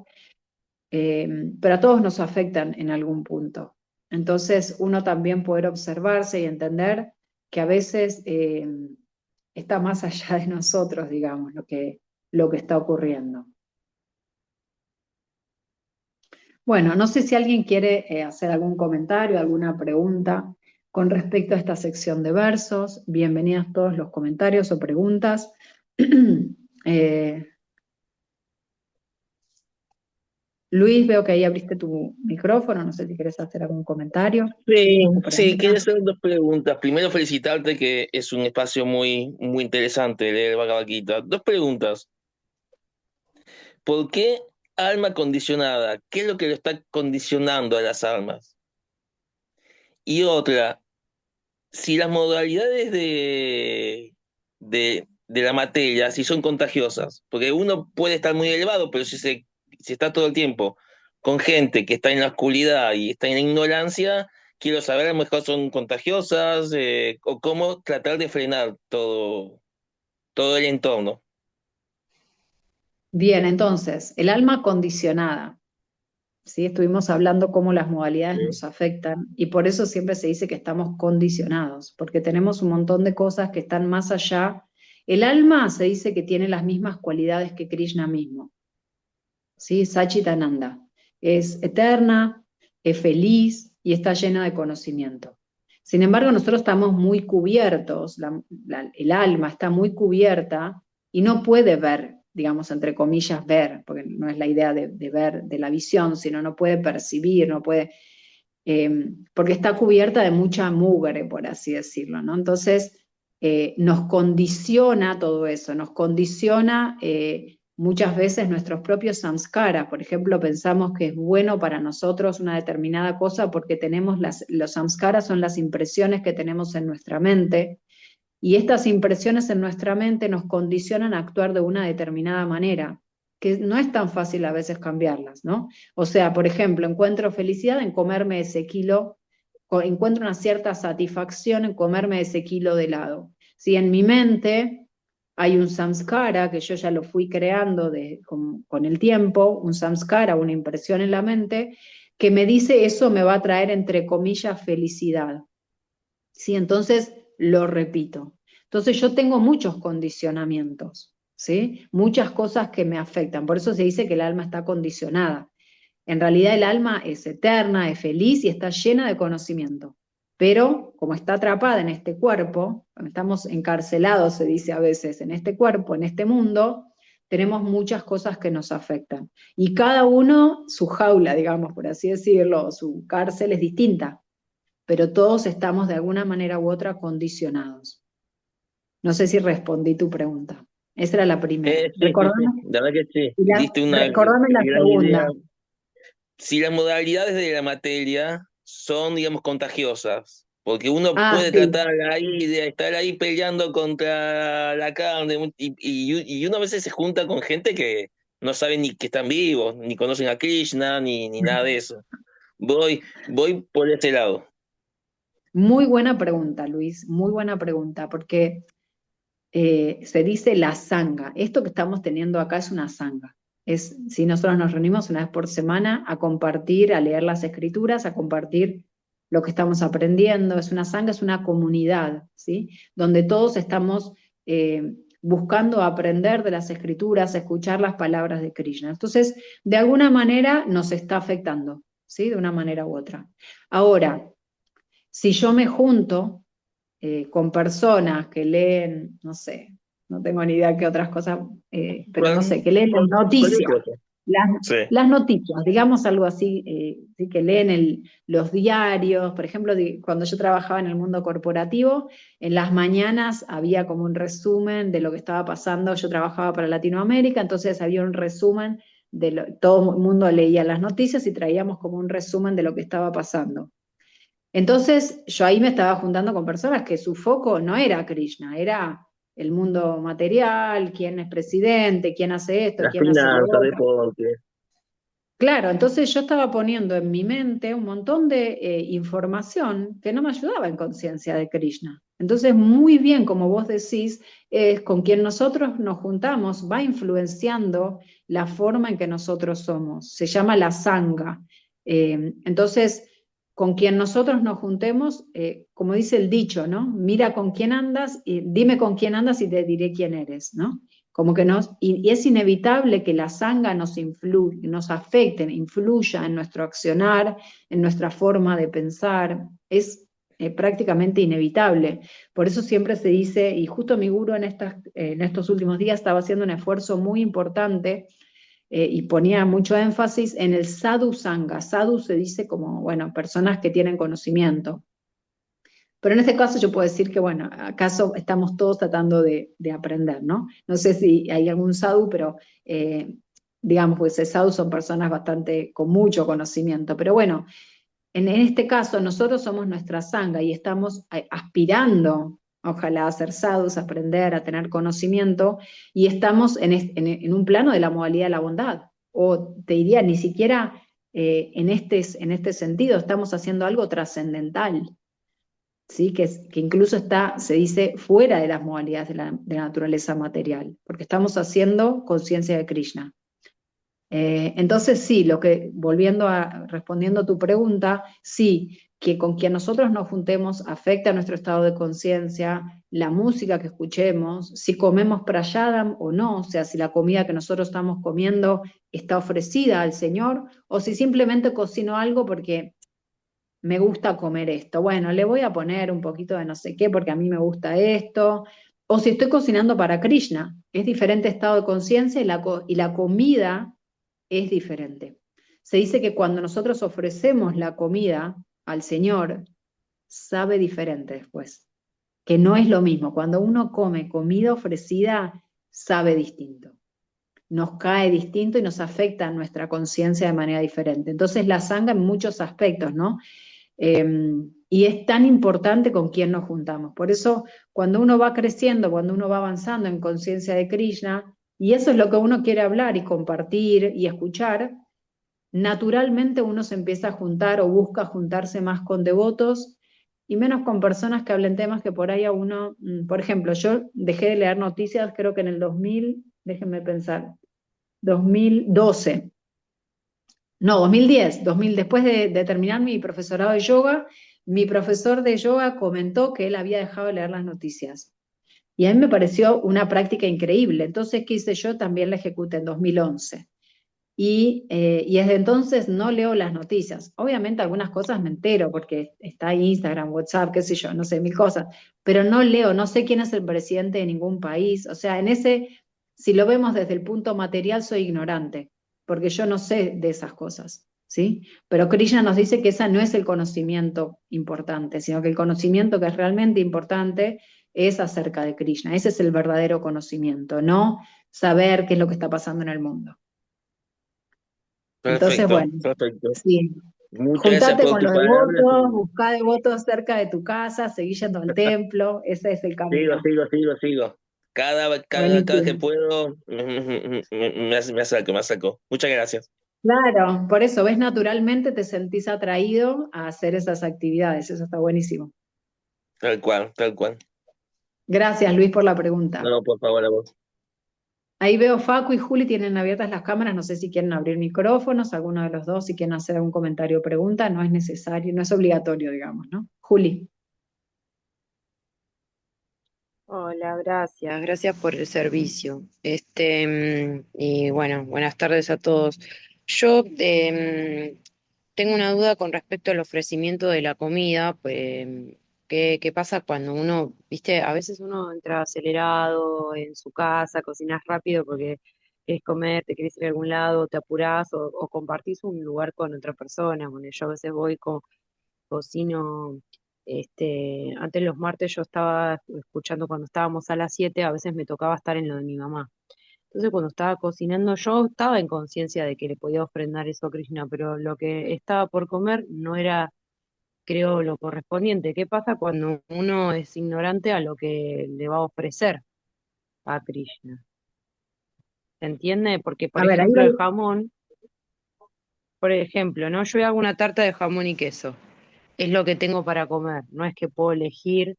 pero a todos nos afectan en algún punto. Entonces uno también poder observarse y entender que a veces está más allá de nosotros, digamos, lo que está ocurriendo. Bueno, no sé si alguien quiere hacer algún comentario, alguna pregunta con respecto a esta sección de versos. Bienvenidos todos los comentarios o preguntas. Luis, veo que ahí abriste tu micrófono, no sé si quieres hacer algún comentario Sí, o sí, pregunta. quería hacer dos preguntas. Primero, felicitarte que es un espacio muy, muy interesante leer Bhagavad Gita. Dos preguntas. ¿Por qué alma condicionada? ¿Qué es lo que lo está condicionando a las almas? Y otra, si las modalidades de de la materia, si son contagiosas. Porque uno puede estar muy elevado, pero si está todo el tiempo con gente que está en la oscuridad y está en la ignorancia, quiero saber a lo mejor son contagiosas, o cómo tratar de frenar todo el entorno. Bien, entonces, el alma condicionada. ¿Sí? Estuvimos hablando cómo las modalidades Sí. nos afectan y por eso siempre se dice que estamos condicionados, porque tenemos un montón de cosas que están más allá. El alma se dice que tiene las mismas cualidades que Krishna mismo, ¿sí? Sachitananda. Es eterna, es feliz y está llena de conocimiento. Sin embargo, nosotros estamos muy cubiertos, el alma está muy cubierta y no puede ver, digamos, entre comillas, ver, porque no es la idea de ver de la visión, sino no puede percibir, no puede, porque está cubierta de mucha mugre, por así decirlo, ¿no? Entonces, nos condiciona todo eso, nos condiciona muchas veces nuestros propios samskaras. Por ejemplo, pensamos que es bueno para nosotros una determinada cosa porque tenemos los samskaras son las impresiones que tenemos en nuestra mente, y estas impresiones en nuestra mente nos condicionan a actuar de una determinada manera, que no es tan fácil a veces cambiarlas, ¿no? O sea, por ejemplo, encuentro felicidad en comerme ese kilo, encuentro una cierta satisfacción en comerme ese kilo de helado. Si en mi mente hay un samskara, que yo ya lo fui creando con el tiempo, un samskara, una impresión en la mente, que me dice eso me va a traer, entre comillas, felicidad. ¿Sí? Entonces lo repito. Entonces yo tengo muchos condicionamientos, ¿sí? Muchas cosas que me afectan. Por eso se dice que el alma está condicionada. En realidad el alma es eterna, es feliz y está llena de conocimiento. Pero como está atrapada en este cuerpo, estamos encarcelados, se dice a veces, en este cuerpo, en este mundo, tenemos muchas cosas que nos afectan. Y cada uno, su jaula, digamos, por así decirlo, su cárcel es distinta, pero todos estamos de alguna manera u otra condicionados. No sé si respondí tu pregunta. Esa era la primera. Sí, sí, sí, la verdad que sí, diste una Recordame la gran idea. segunda. Si las modalidades de la materia son, digamos, contagiosas, porque uno Ah, puede sí. tratar ahí de estar ahí peleando contra la carne, y uno a veces se junta con gente que no sabe ni que están vivos, ni conocen a Krishna, ni nada de eso. Voy por ese lado. Muy buena pregunta, Luis, muy buena pregunta, porque se dice la sanga. Esto que estamos teniendo acá es una sanga. Es, si nosotros nos reunimos una vez por semana a compartir, a leer las escrituras, a compartir lo que estamos aprendiendo, es una sanga, es una comunidad, ¿sí? Donde todos estamos buscando aprender de las escrituras, escuchar las palabras de Krishna. Entonces, de alguna manera nos está afectando, ¿sí? De una manera u otra. Ahora, si yo me junto con personas que leen, no sé, no tengo ni idea qué otras cosas, pero no sé, que leen las Cualquier noticias, cosa. las, Sí. las noticias, digamos algo así, sí, que leen los diarios. Por ejemplo, cuando yo trabajaba en el mundo corporativo, en las mañanas había como un resumen de lo que estaba pasando. Yo trabajaba para Latinoamérica, entonces había un resumen todo el mundo leía las noticias y traíamos como un resumen de lo que estaba pasando. Entonces yo ahí me estaba juntando con personas que su foco no era Krishna, era el mundo material, quién es presidente, quién hace esto, Las quién hace lo finanzas, otro. deporte. Claro, entonces yo estaba poniendo en mi mente un montón de información que no me ayudaba en conciencia de Krishna. Entonces, muy bien, como vos decís, con quien nosotros nos juntamos va influenciando la forma en que nosotros somos. Se llama la sangha. Entonces, con quien nosotros nos juntemos, como dice el dicho, ¿no? Mira con quién andas y dime con quién andas y te diré quién eres, ¿no? Como que y es inevitable que la sanga nos afecte, influya en nuestro accionar, en nuestra forma de pensar. Es prácticamente inevitable. Por eso siempre se dice, y justo mi gurú en estos últimos días estaba haciendo un esfuerzo muy importante y ponía mucho énfasis en el sadhu sanga. Sadhu se dice como, bueno, personas que tienen conocimiento. Pero en este caso yo puedo decir que, bueno, acaso estamos todos tratando de aprender, ¿no? No sé si hay algún sadhu, pero digamos, pues sadhu son personas bastante con mucho conocimiento. Pero bueno, en este caso nosotros somos nuestra sangha y estamos aspirando. Ojalá ser sadhus, aprender a tener conocimiento, y estamos en un plano de la modalidad de la bondad. O te diría, ni siquiera en este sentido, estamos haciendo algo trascendental, ¿sí? Que incluso está, se dice, fuera de las modalidades de la naturaleza material, porque estamos haciendo conciencia de Krishna. Entonces sí, respondiendo a tu pregunta, sí, que con quien nosotros nos juntemos afecta nuestro estado de conciencia, la música que escuchemos, si comemos prayadam o no, o sea, si la comida que nosotros estamos comiendo está ofrecida al Señor, o si simplemente cocino algo porque me gusta comer esto. Bueno, le voy a poner un poquito de no sé qué porque a mí me gusta esto. O si estoy cocinando para Krishna, es diferente estado de conciencia y la comida es diferente. Se dice que cuando nosotros ofrecemos la comida al Señor, sabe diferente después, que no es lo mismo. Cuando uno come comida ofrecida, sabe distinto. Nos cae distinto y nos afecta nuestra conciencia de manera diferente. Entonces la sangha en muchos aspectos, ¿no? Y es tan importante con quién nos juntamos. Por eso, cuando uno va creciendo, cuando uno va avanzando en conciencia de Krishna, y eso es lo que uno quiere hablar y compartir y escuchar, naturalmente uno se empieza a juntar o busca juntarse más con devotos y menos con personas que hablen temas que por ahí a uno, por ejemplo, yo dejé de leer noticias creo que en el 2000, déjenme pensar, 2012. No, 2010, 2000, después de terminar mi profesorado de yoga, mi profesor de yoga comentó que él había dejado de leer las noticias. Y a mí me pareció una práctica increíble. Entonces, ¿qué hice yo? También la ejecuté en 2011. Y desde entonces no leo las noticias. Obviamente algunas cosas me entero porque está Instagram, WhatsApp, qué sé yo, no sé, mil cosas. Pero no leo, no sé quién es el presidente de ningún país. O sea, si lo vemos desde el punto material, soy ignorante, porque yo no sé de esas cosas, ¿sí? Pero Krishna nos dice que ese no es el conocimiento importante, sino que el conocimiento que es realmente importante es acerca de Krishna. Ese es el verdadero conocimiento, no saber qué es lo que está pasando en el mundo. Entonces, Perfecto, bueno, perfecto. sí, Muchas gracias juntate por con tu los palabra. devotos, buscá devotos cerca de tu casa, seguí yendo al templo, ese es el Sigo, camino. sigo, sigo, sigo. Cada que Buenísimo. puedo me acerco, me acerco. Muchas gracias. Claro, por eso, ves, naturalmente te sentís atraído a hacer esas actividades, eso está buenísimo. Tal cual, tal cual. Gracias, Luis, por la pregunta. No, por favor, a vos. Ahí veo Facu y Juli tienen abiertas las cámaras, no sé si quieren abrir micrófonos, alguno de los dos, si quieren hacer algún comentario o pregunta, no es necesario, no es obligatorio, digamos, ¿no? Juli. Hola, gracias, gracias por el servicio. Y bueno, buenas tardes a todos. Yo tengo una duda con respecto al ofrecimiento de la comida, pues, ¿qué pasa cuando uno, viste, a veces uno entra acelerado en su casa, cocinas rápido porque querés comer, te querés ir a algún lado, te apurás o compartís un lugar con otra persona. Bueno, yo a veces voy cocino, antes los martes yo estaba escuchando cuando estábamos a las 7, a veces me tocaba estar en lo de mi mamá. Entonces cuando estaba cocinando yo estaba en conciencia de que le podía ofrendar eso a Krishna, pero lo que estaba por comer no era, creo, lo correspondiente. ¿Qué pasa cuando uno es ignorante a lo que le va a ofrecer a Krishna? ¿Se entiende? Porque, por A ver, ahí ejemplo, va. el jamón, por ejemplo, ¿no? Yo hago una tarta de jamón y queso. Es lo que tengo para comer. No es que puedo elegir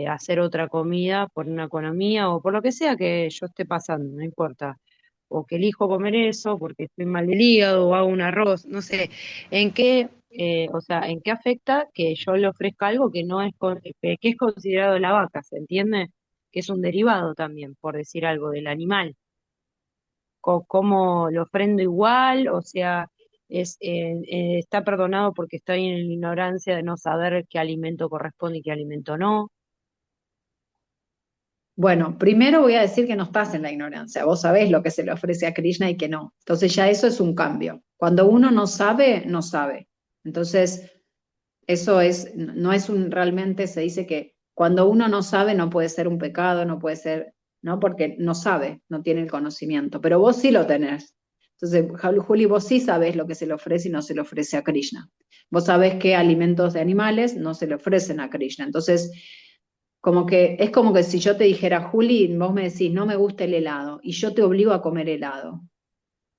hacer otra comida por una economía o por lo que sea que yo esté pasando, no importa. O que elijo comer eso porque estoy mal del hígado o hago un arroz, no sé. ¿En qué, o sea, en qué afecta que yo le ofrezca algo que no es, que es considerado la vaca, ¿se entiende? Que es un derivado también, por decir algo, del animal. ¿Cómo lo ofrendo igual? O sea, está perdonado porque estoy en la ignorancia de no saber qué alimento corresponde y qué alimento no. Bueno, primero voy a decir que no estás en la ignorancia, vos sabés lo que se le ofrece a Krishna y que no. Entonces ya eso es un cambio. Cuando uno no sabe, no sabe. Entonces, eso es, no es un, realmente se dice que cuando uno no sabe no puede ser un pecado, no puede ser, ¿no? Porque no sabe, no tiene el conocimiento, pero vos sí lo tenés. Entonces, Juli, vos sí sabés lo que se le ofrece y no se le ofrece a Krishna. Vos sabés qué alimentos de animales no se le ofrecen a Krishna. Entonces, Como que es como que si yo te dijera, Juli, vos me decís, no me gusta el helado, y yo te obligo a comer helado,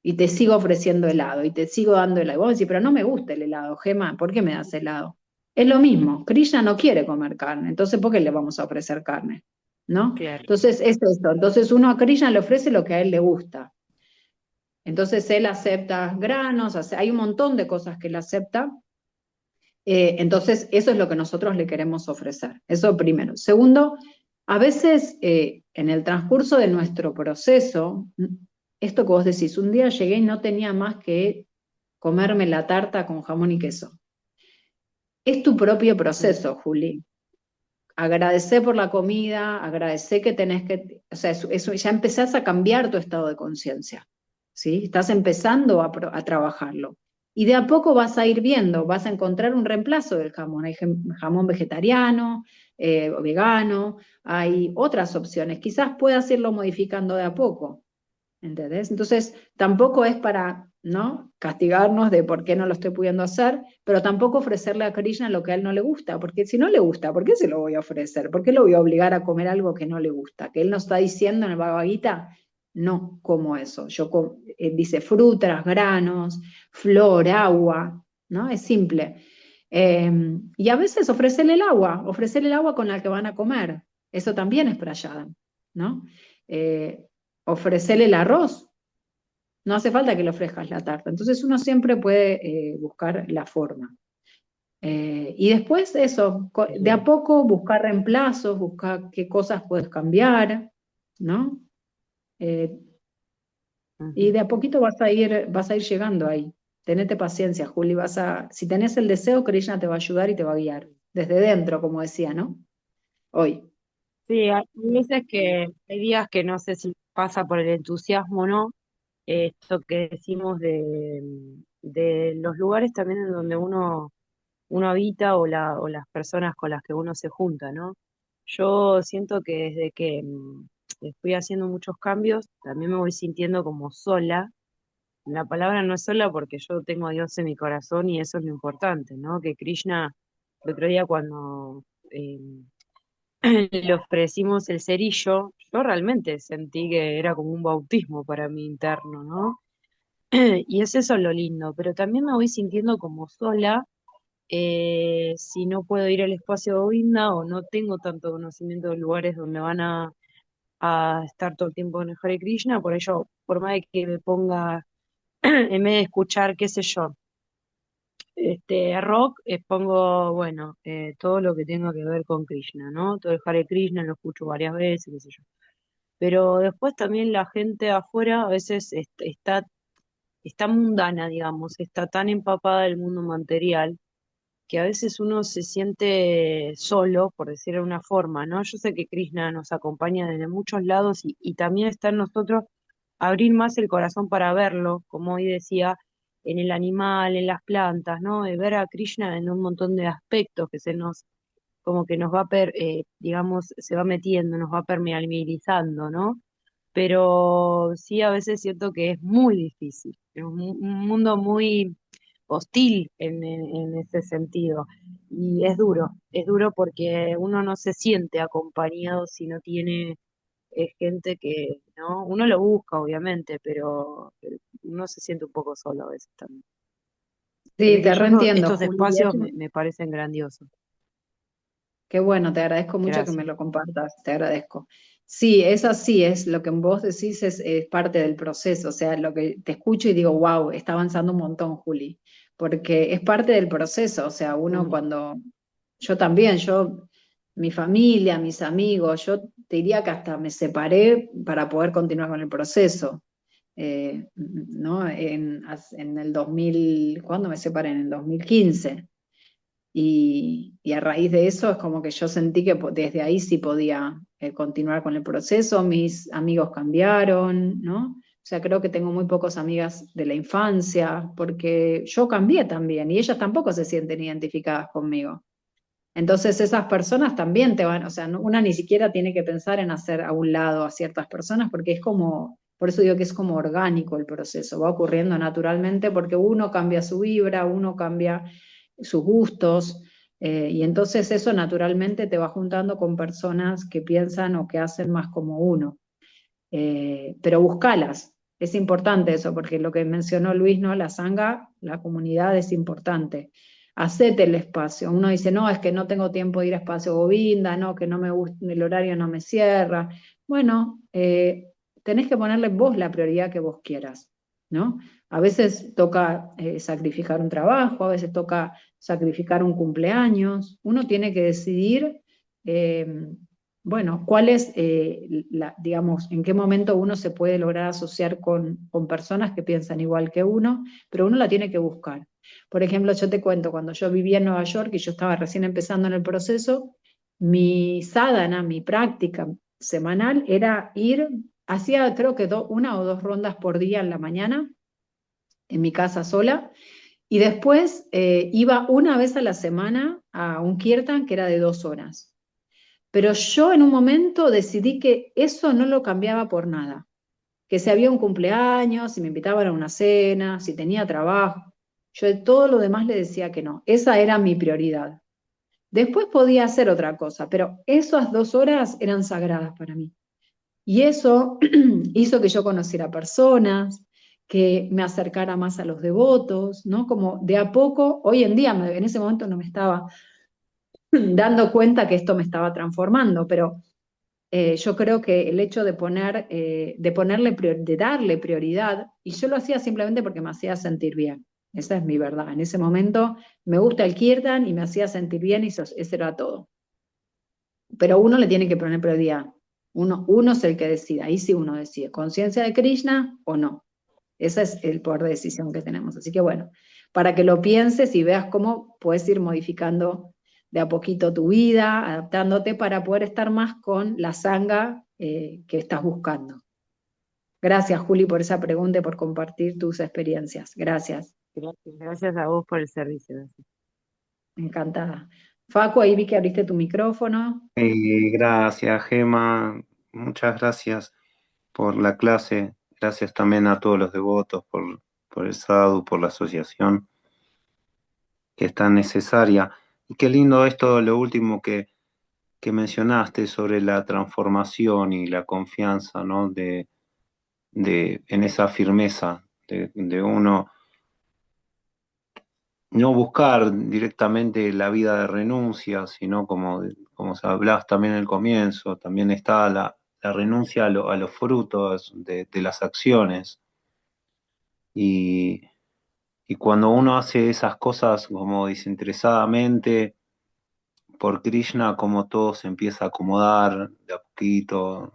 y te sigo ofreciendo helado, y te sigo dando helado. Y vos decís, pero no me gusta el helado, Gema, ¿por qué me das helado? Es lo mismo, Krishna no quiere comer carne, entonces ¿por qué le vamos a ofrecer carne? ¿No? Claro. Entonces es esto, entonces uno a Krishna le ofrece lo que a él le gusta. Entonces él acepta granos, hay un montón de cosas que él acepta. Entonces eso es lo que nosotros le queremos ofrecer. Eso primero. Segundo, a veces en el transcurso de nuestro proceso, esto que vos decís, un día llegué y no tenía más que comerme la tarta con jamón y queso. Es tu propio proceso, Juli. Agradecer por la comida, agradecer que tenés que, o sea, eso ya empezás a cambiar tu estado de conciencia, ¿sí? Estás empezando a trabajarlo. Y de a poco vas a ir viendo, vas a encontrar un reemplazo del jamón. Hay jamón vegetariano, o vegano, hay otras opciones. Quizás puedas irlo modificando de a poco. ¿Entendés? Entonces, tampoco es para, ¿no?, castigarnos de por qué no lo estoy pudiendo hacer, pero tampoco ofrecerle a Krishna lo que a él no le gusta, porque si no le gusta, ¿por qué se lo voy a ofrecer? ¿Por qué lo voy a obligar a comer algo que no le gusta? Que él nos está diciendo en el Bhagavad Gita, no como eso. Dice frutas, granos, flor, agua, ¿no? Es simple. Y a veces ofrecerle el agua con la que van a comer. Eso también es prayada, ¿no? Eh, Ofrecerle el arroz, no hace falta que le ofrezcas la tarta. Entonces uno siempre puede buscar la forma. Y después eso, de a Bien. poco buscar reemplazos, buscar qué cosas puedes cambiar, ¿no? Eh, y Ujú. de a poquito vas a ir llegando ahí. Tenete paciencia, Juli, si tenés el deseo, Krishna te va a ayudar y te va a guiar. Desde dentro, como decía, ¿no? Hoy. Sí, hay veces que hay días que no sé si pasa por el entusiasmo o no, esto que decimos de los lugares también en donde uno habita o las personas con las que uno se junta, ¿no? Yo siento que desde que fui haciendo muchos cambios, también me voy sintiendo como sola. La palabra no es sola porque yo tengo a Dios en mi corazón y eso es lo importante, ¿no? Que Krishna, el otro día cuando eh, le ofrecimos el cerillo, yo realmente sentí que era como un bautismo para mi interno, ¿no? Y es eso lo lindo, pero también me voy sintiendo como sola si no puedo ir al espacio de Govinda o no tengo tanto conocimiento de lugares donde van a estar todo el tiempo en el Hare Krishna, por ello, por más de que me ponga, en vez de escuchar, qué sé yo, rock, pongo, bueno, todo lo que tenga que ver con Krishna, ¿no? Todo el Hare Krishna lo escucho varias veces, qué sé yo. Pero después también la gente afuera a veces está mundana, digamos, está tan empapada del mundo material que a veces uno se siente solo, por decirlo de una forma, ¿no? Yo sé que Krishna nos acompaña desde muchos lados y también está en nosotros abrir más el corazón para verlo, como hoy decía, en el animal, en las plantas, ¿no? De ver a Krishna en un montón de aspectos que como que nos va digamos, se va metiendo, nos va permeabilizando, ¿no? Pero sí a veces siento que es muy difícil, es un mundo muy hostil en ese sentido. Y es duro porque uno no se siente acompañado si no tiene gente que, ¿no? Uno lo busca, obviamente, pero uno se siente un poco solo a veces también. Sí, te reentiendo, Estos Juli. espacios me parecen grandiosos. Qué bueno, te agradezco mucho que me Gracias. lo compartas, te agradezco. Sí, es así, es lo que vos decís es parte del proceso, o sea, lo que te escucho y digo, wow, está avanzando un montón, Juli, porque es parte del proceso, o sea, uno Ujú. cuando, yo también, mi familia, mis amigos, yo te diría que hasta me separé para poder continuar con el proceso, ¿no? En el 2000, ¿cuándo me separé? En el 2015. Y a raíz de eso es como que yo sentí que desde ahí sí podía continuar con el proceso, mis amigos cambiaron, ¿no? O sea, creo que tengo muy pocas amigas de la infancia, porque yo cambié también y ellas tampoco se sienten identificadas conmigo. Entonces esas personas también te van, o sea, una ni siquiera tiene que pensar en hacer a un lado a ciertas personas, porque es como, por eso digo que es como orgánico el proceso, va ocurriendo naturalmente porque uno cambia su vibra, uno cambia sus gustos, Y entonces eso naturalmente te va juntando con personas que piensan o que hacen más como uno. Pero buscalas, es importante eso, porque lo que mencionó Luis, ¿no? La sanga, la comunidad es importante. Hacete el espacio. Uno dice, no, es que no tengo tiempo de ir a espacio Govinda, no, que no me gusta, el horario no me cierra. Bueno, tenés que ponerle vos la prioridad que vos quieras, ¿no? A veces toca sacrificar un trabajo, a veces toca sacrificar un cumpleaños. Uno tiene que decidir eh, bueno, cuál es, digamos, en qué momento uno se puede lograr asociar con personas que piensan igual que uno, pero uno la tiene que buscar. Por ejemplo, yo te cuento, cuando yo vivía en Nueva York y yo estaba recién empezando en el proceso, mi sadhana, mi práctica semanal era ir, hacía creo que una o dos rondas por día en la mañana, en mi casa sola, y después iba una vez a la semana a un kirtan que era de 2 horas. Pero yo en un momento decidí que eso no lo cambiaba por nada, que si había un cumpleaños, si me invitaban a una cena, si tenía trabajo, yo de todo lo demás le decía que no, esa era mi prioridad. Después podía hacer otra cosa, pero esas 2 horas eran sagradas para mí. Y eso hizo que yo conociera personas, que me acercara más a los devotos, ¿no? Como de a poco, hoy en día, en ese momento no me estaba dando cuenta que esto me estaba transformando, pero yo creo que el hecho de de darle prioridad, y yo lo hacía simplemente porque me hacía sentir bien. Esa es mi verdad. En ese momento me gusta el kirtan y me hacía sentir bien y eso era todo. Pero uno le tiene que poner prioridad. Uno es el que decide. Ahí sí uno decide. ¿Conciencia de Krishna o no? Ese es el poder de decisión que tenemos. Así que bueno, para que lo pienses y veas cómo puedes ir modificando de a poquito tu vida, adaptándote para poder estar más con la sanga que estás buscando. Gracias, Juli, por esa pregunta y por compartir tus experiencias. Gracias, Gracias a vos por el servicio. encantada. Facu, ahí vi que abriste tu micrófono. Gracias, Gema. Muchas gracias por la clase. Gracias también a todos los devotos por el sadhu, por la asociación que es tan necesaria. Y qué lindo esto, lo último que mencionaste sobre la transformación y la confianza, ¿no? En esa firmeza de uno no buscar directamente la vida de renuncia, sino como se hablabas también en el comienzo, también está la renuncia a los frutos de las acciones. Y, y cuando uno hace esas cosas como desinteresadamente por Krishna, como todo se empieza a acomodar de a poquito.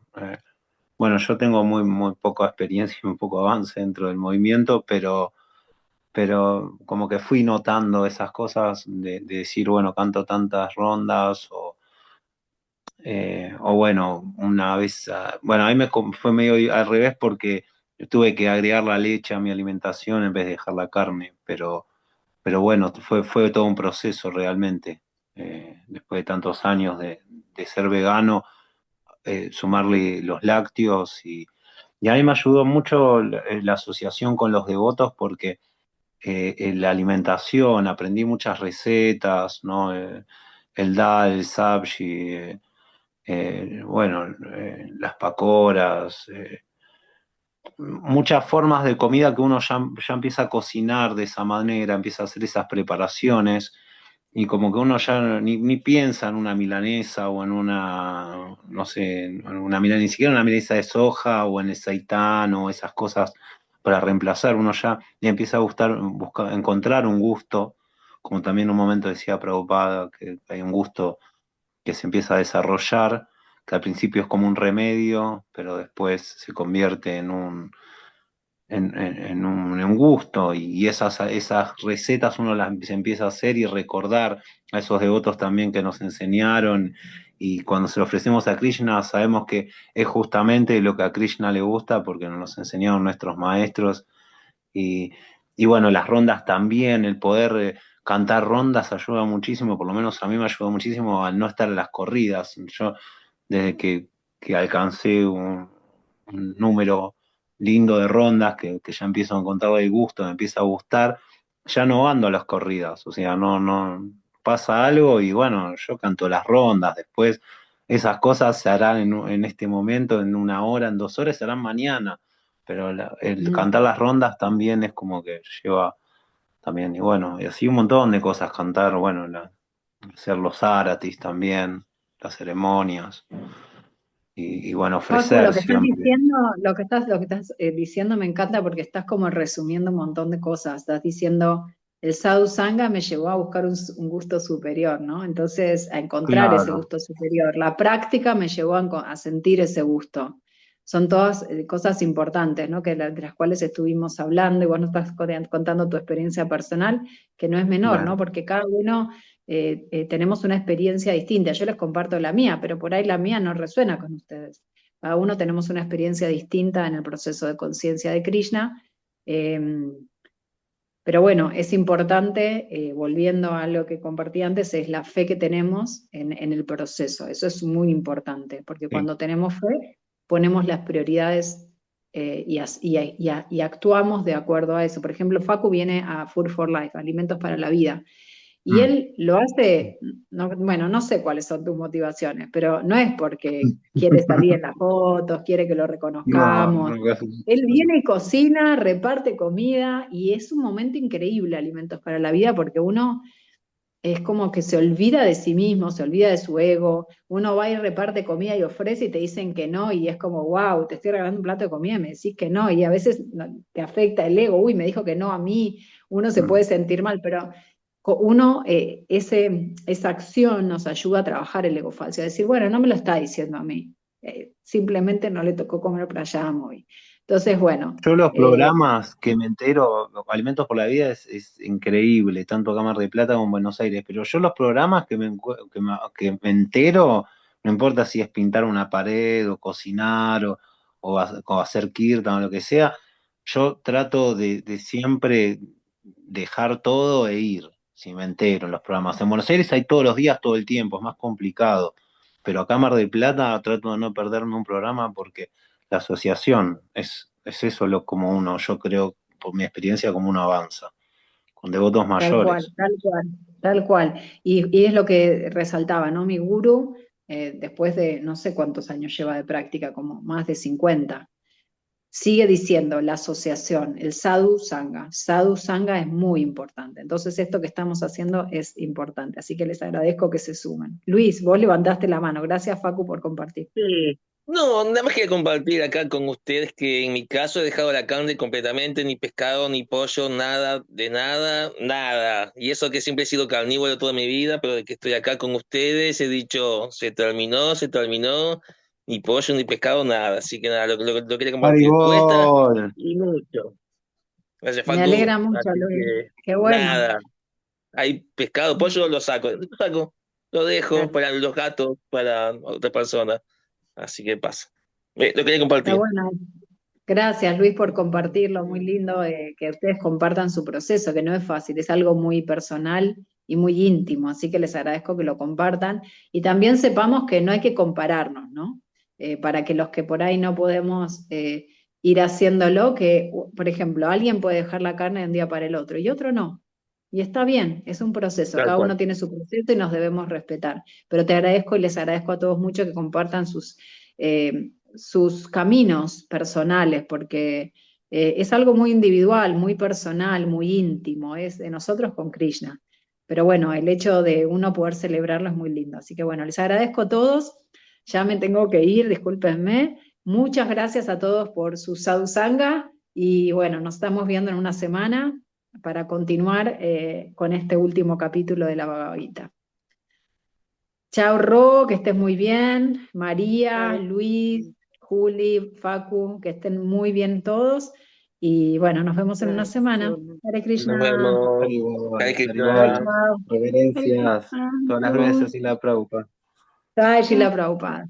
Bueno, yo tengo muy poca experiencia y muy poco avance dentro del movimiento, pero como que fui notando esas cosas de decir, bueno, canto tantas rondas o bueno, una vez, bueno, a mí fue medio al revés porque tuve que agregar la leche a mi alimentación en vez de dejar la carne, pero bueno, fue todo un proceso realmente, después de tantos años de ser vegano, sumarle los lácteos y a mí me ayudó mucho la asociación con los devotos porque en la alimentación, aprendí muchas recetas, ¿no? El dal, el sabji, bueno, las pakoras, muchas formas de comida que uno ya empieza a cocinar de esa manera, empieza a hacer esas preparaciones y como que uno ya ni piensa en una milanesa o en una, no sé, en una milanesa, ni siquiera una milanesa de soja o en el seitán o esas cosas para reemplazar, uno ya le empieza a encontrar un gusto, como también en un momento decía Prabhupada, que hay un gusto que se empieza a desarrollar, que al principio es como un remedio, pero después se convierte en un gusto y esas recetas uno las se empieza a hacer y recordar a esos devotos también que nos enseñaron y cuando se lo ofrecemos a Krishna sabemos que es justamente lo que a Krishna le gusta porque nos enseñaron nuestros maestros y, y bueno, las rondas también, el poder cantar rondas ayuda muchísimo, por lo menos a mí me ayudó muchísimo al no estar en las corridas. Yo desde que alcancé un número lindo de rondas, que ya empiezo a encontrar el gusto, me empieza a gustar, ya no ando a las corridas, o sea, no, pasa algo y bueno, yo canto las rondas, después esas cosas se harán en este momento, en 1 hora, en 2 horas, se harán mañana, pero el Mm. cantar las rondas también es como que lleva también, y bueno, y así un montón de cosas cantar, bueno, hacer los áratis también, las ceremonias, y bueno, Facu, ofrecer lo que estás siempre. diciendo, lo que estás diciendo me encanta porque estás como resumiendo un montón de cosas. Estás diciendo, el sadhu sangha me llevó a buscar un gusto superior, ¿no? Entonces, a encontrar ese Claro, gusto superior. La práctica me llevó a sentir ese gusto. Son todas cosas importantes, ¿no? De las cuales estuvimos hablando y vos nos estás contando tu experiencia personal, que no es menor, ¿no? claro. Porque cada uno tenemos una experiencia distinta. Yo les comparto la mía, pero por ahí la mía no resuena con ustedes. Cada uno tenemos una experiencia distinta en el proceso de conciencia de Krishna, eh, pero bueno, es importante, volviendo a lo que compartí antes, es la fe que tenemos en el proceso. Eso es muy importante, porque Sí. cuando tenemos fe, ponemos las prioridades y actuamos de acuerdo a eso. Por ejemplo, Facu viene a Food for Life, Alimentos para la Vida. Y Mm. él lo hace, bueno, no sé cuáles son tus motivaciones, pero no es porque quiere salir en las fotos, quiere que lo No, reconozcamos. no, casi. Él viene y cocina, reparte comida y es un momento increíble Alimentos para la Vida porque uno es como que se olvida de sí mismo, se olvida de su ego. Uno va y reparte comida y ofrece y te dicen que no y es como, wow, te estoy regalando un plato de comida y me decís que no. Y a veces te afecta el ego, uy, me dijo que no a mí, uno se Mm. puede sentir mal, pero esa acción nos ayuda a trabajar el ego falso, a decir, bueno, no me lo está diciendo a mí, simplemente no le tocó comer para allá muy. Entonces, bueno, Yo los eh, programas que me entero, Alimentos por la Vida es increíble, tanto acá en Mar del Plata como en Buenos Aires, pero yo los programas que me entero, no importa si es pintar una pared o cocinar o hacer kirtan o lo que sea, yo trato de siempre dejar todo e ir, si me entero en los programas. En Buenos Aires hay todos los días, todo el tiempo, es más complicado, pero acá en Mar del Plata trato de no perderme un programa porque la asociación es eso como uno, yo creo, por mi experiencia, como uno avanza, con devotos tal cual, mayores. tal cual, tal cual. Y es lo que resaltaba, ¿no? Mi gurú, después de no sé cuántos años lleva de práctica, como más de 50, sigue diciendo la asociación, el sadhu sangha. Sadhu sangha es muy importante. Entonces, esto que estamos haciendo es importante. Así que les agradezco que se sumen. Luis, vos levantaste la mano. Gracias, Facu, por compartir. Sí. No, nada más quería compartir acá con ustedes que en mi caso he dejado la carne completamente, ni pescado, ni pollo, nada, de nada, nada. Y eso que siempre he sido carnívoro toda mi vida, pero de que estoy acá con ustedes he dicho, se terminó, ni pollo, ni pescado, nada. Así que nada, lo quería compartir. Cuesta Haribol. y mucho. Gracias, Me Facu. alegra mucho, Así Luis. que Qué bueno. nada, hay pescado, pollo, lo saco, lo dejo Claro. para los gatos, para otra persona. Así que pasa. Lo quería Está compartir. bueno. Gracias, Luis, por compartirlo. Muy lindo que ustedes compartan su proceso, que no es fácil, es algo muy personal y muy íntimo, así que les agradezco que lo compartan. Y también sepamos que no hay que compararnos, ¿no? Para que los que por ahí no podemos ir haciéndolo, que, por ejemplo, alguien puede dejar la carne de un día para el otro y otro no. Y está bien, es un proceso, Tal cada cual. uno tiene su proceso y nos debemos respetar. Pero te agradezco y les agradezco a todos mucho que compartan sus caminos personales, porque es algo muy individual, muy personal, muy íntimo, es de nosotros con Krishna. Pero bueno, el hecho de uno poder celebrarlo es muy lindo. Así que bueno, les agradezco a todos. Ya me tengo que ir, discúlpenme. Muchas gracias a todos por su sadhusanga y bueno, nos estamos viendo en una semana para continuar con este último capítulo de la Bhagavad Gita. Chao, Ro, que estés muy bien. María, Chao. Luis, Juli, Facu, que estén muy bien todos. Y bueno, nos vemos en una semana. Hare Nos Krishna. vemos. Hare Haribol, Chao, Krishna. Haribol. chao. Hare Reverencias. Krishna. Todas las Prabhu. veces y la Prabhupada. Jai Shila Prabhupada.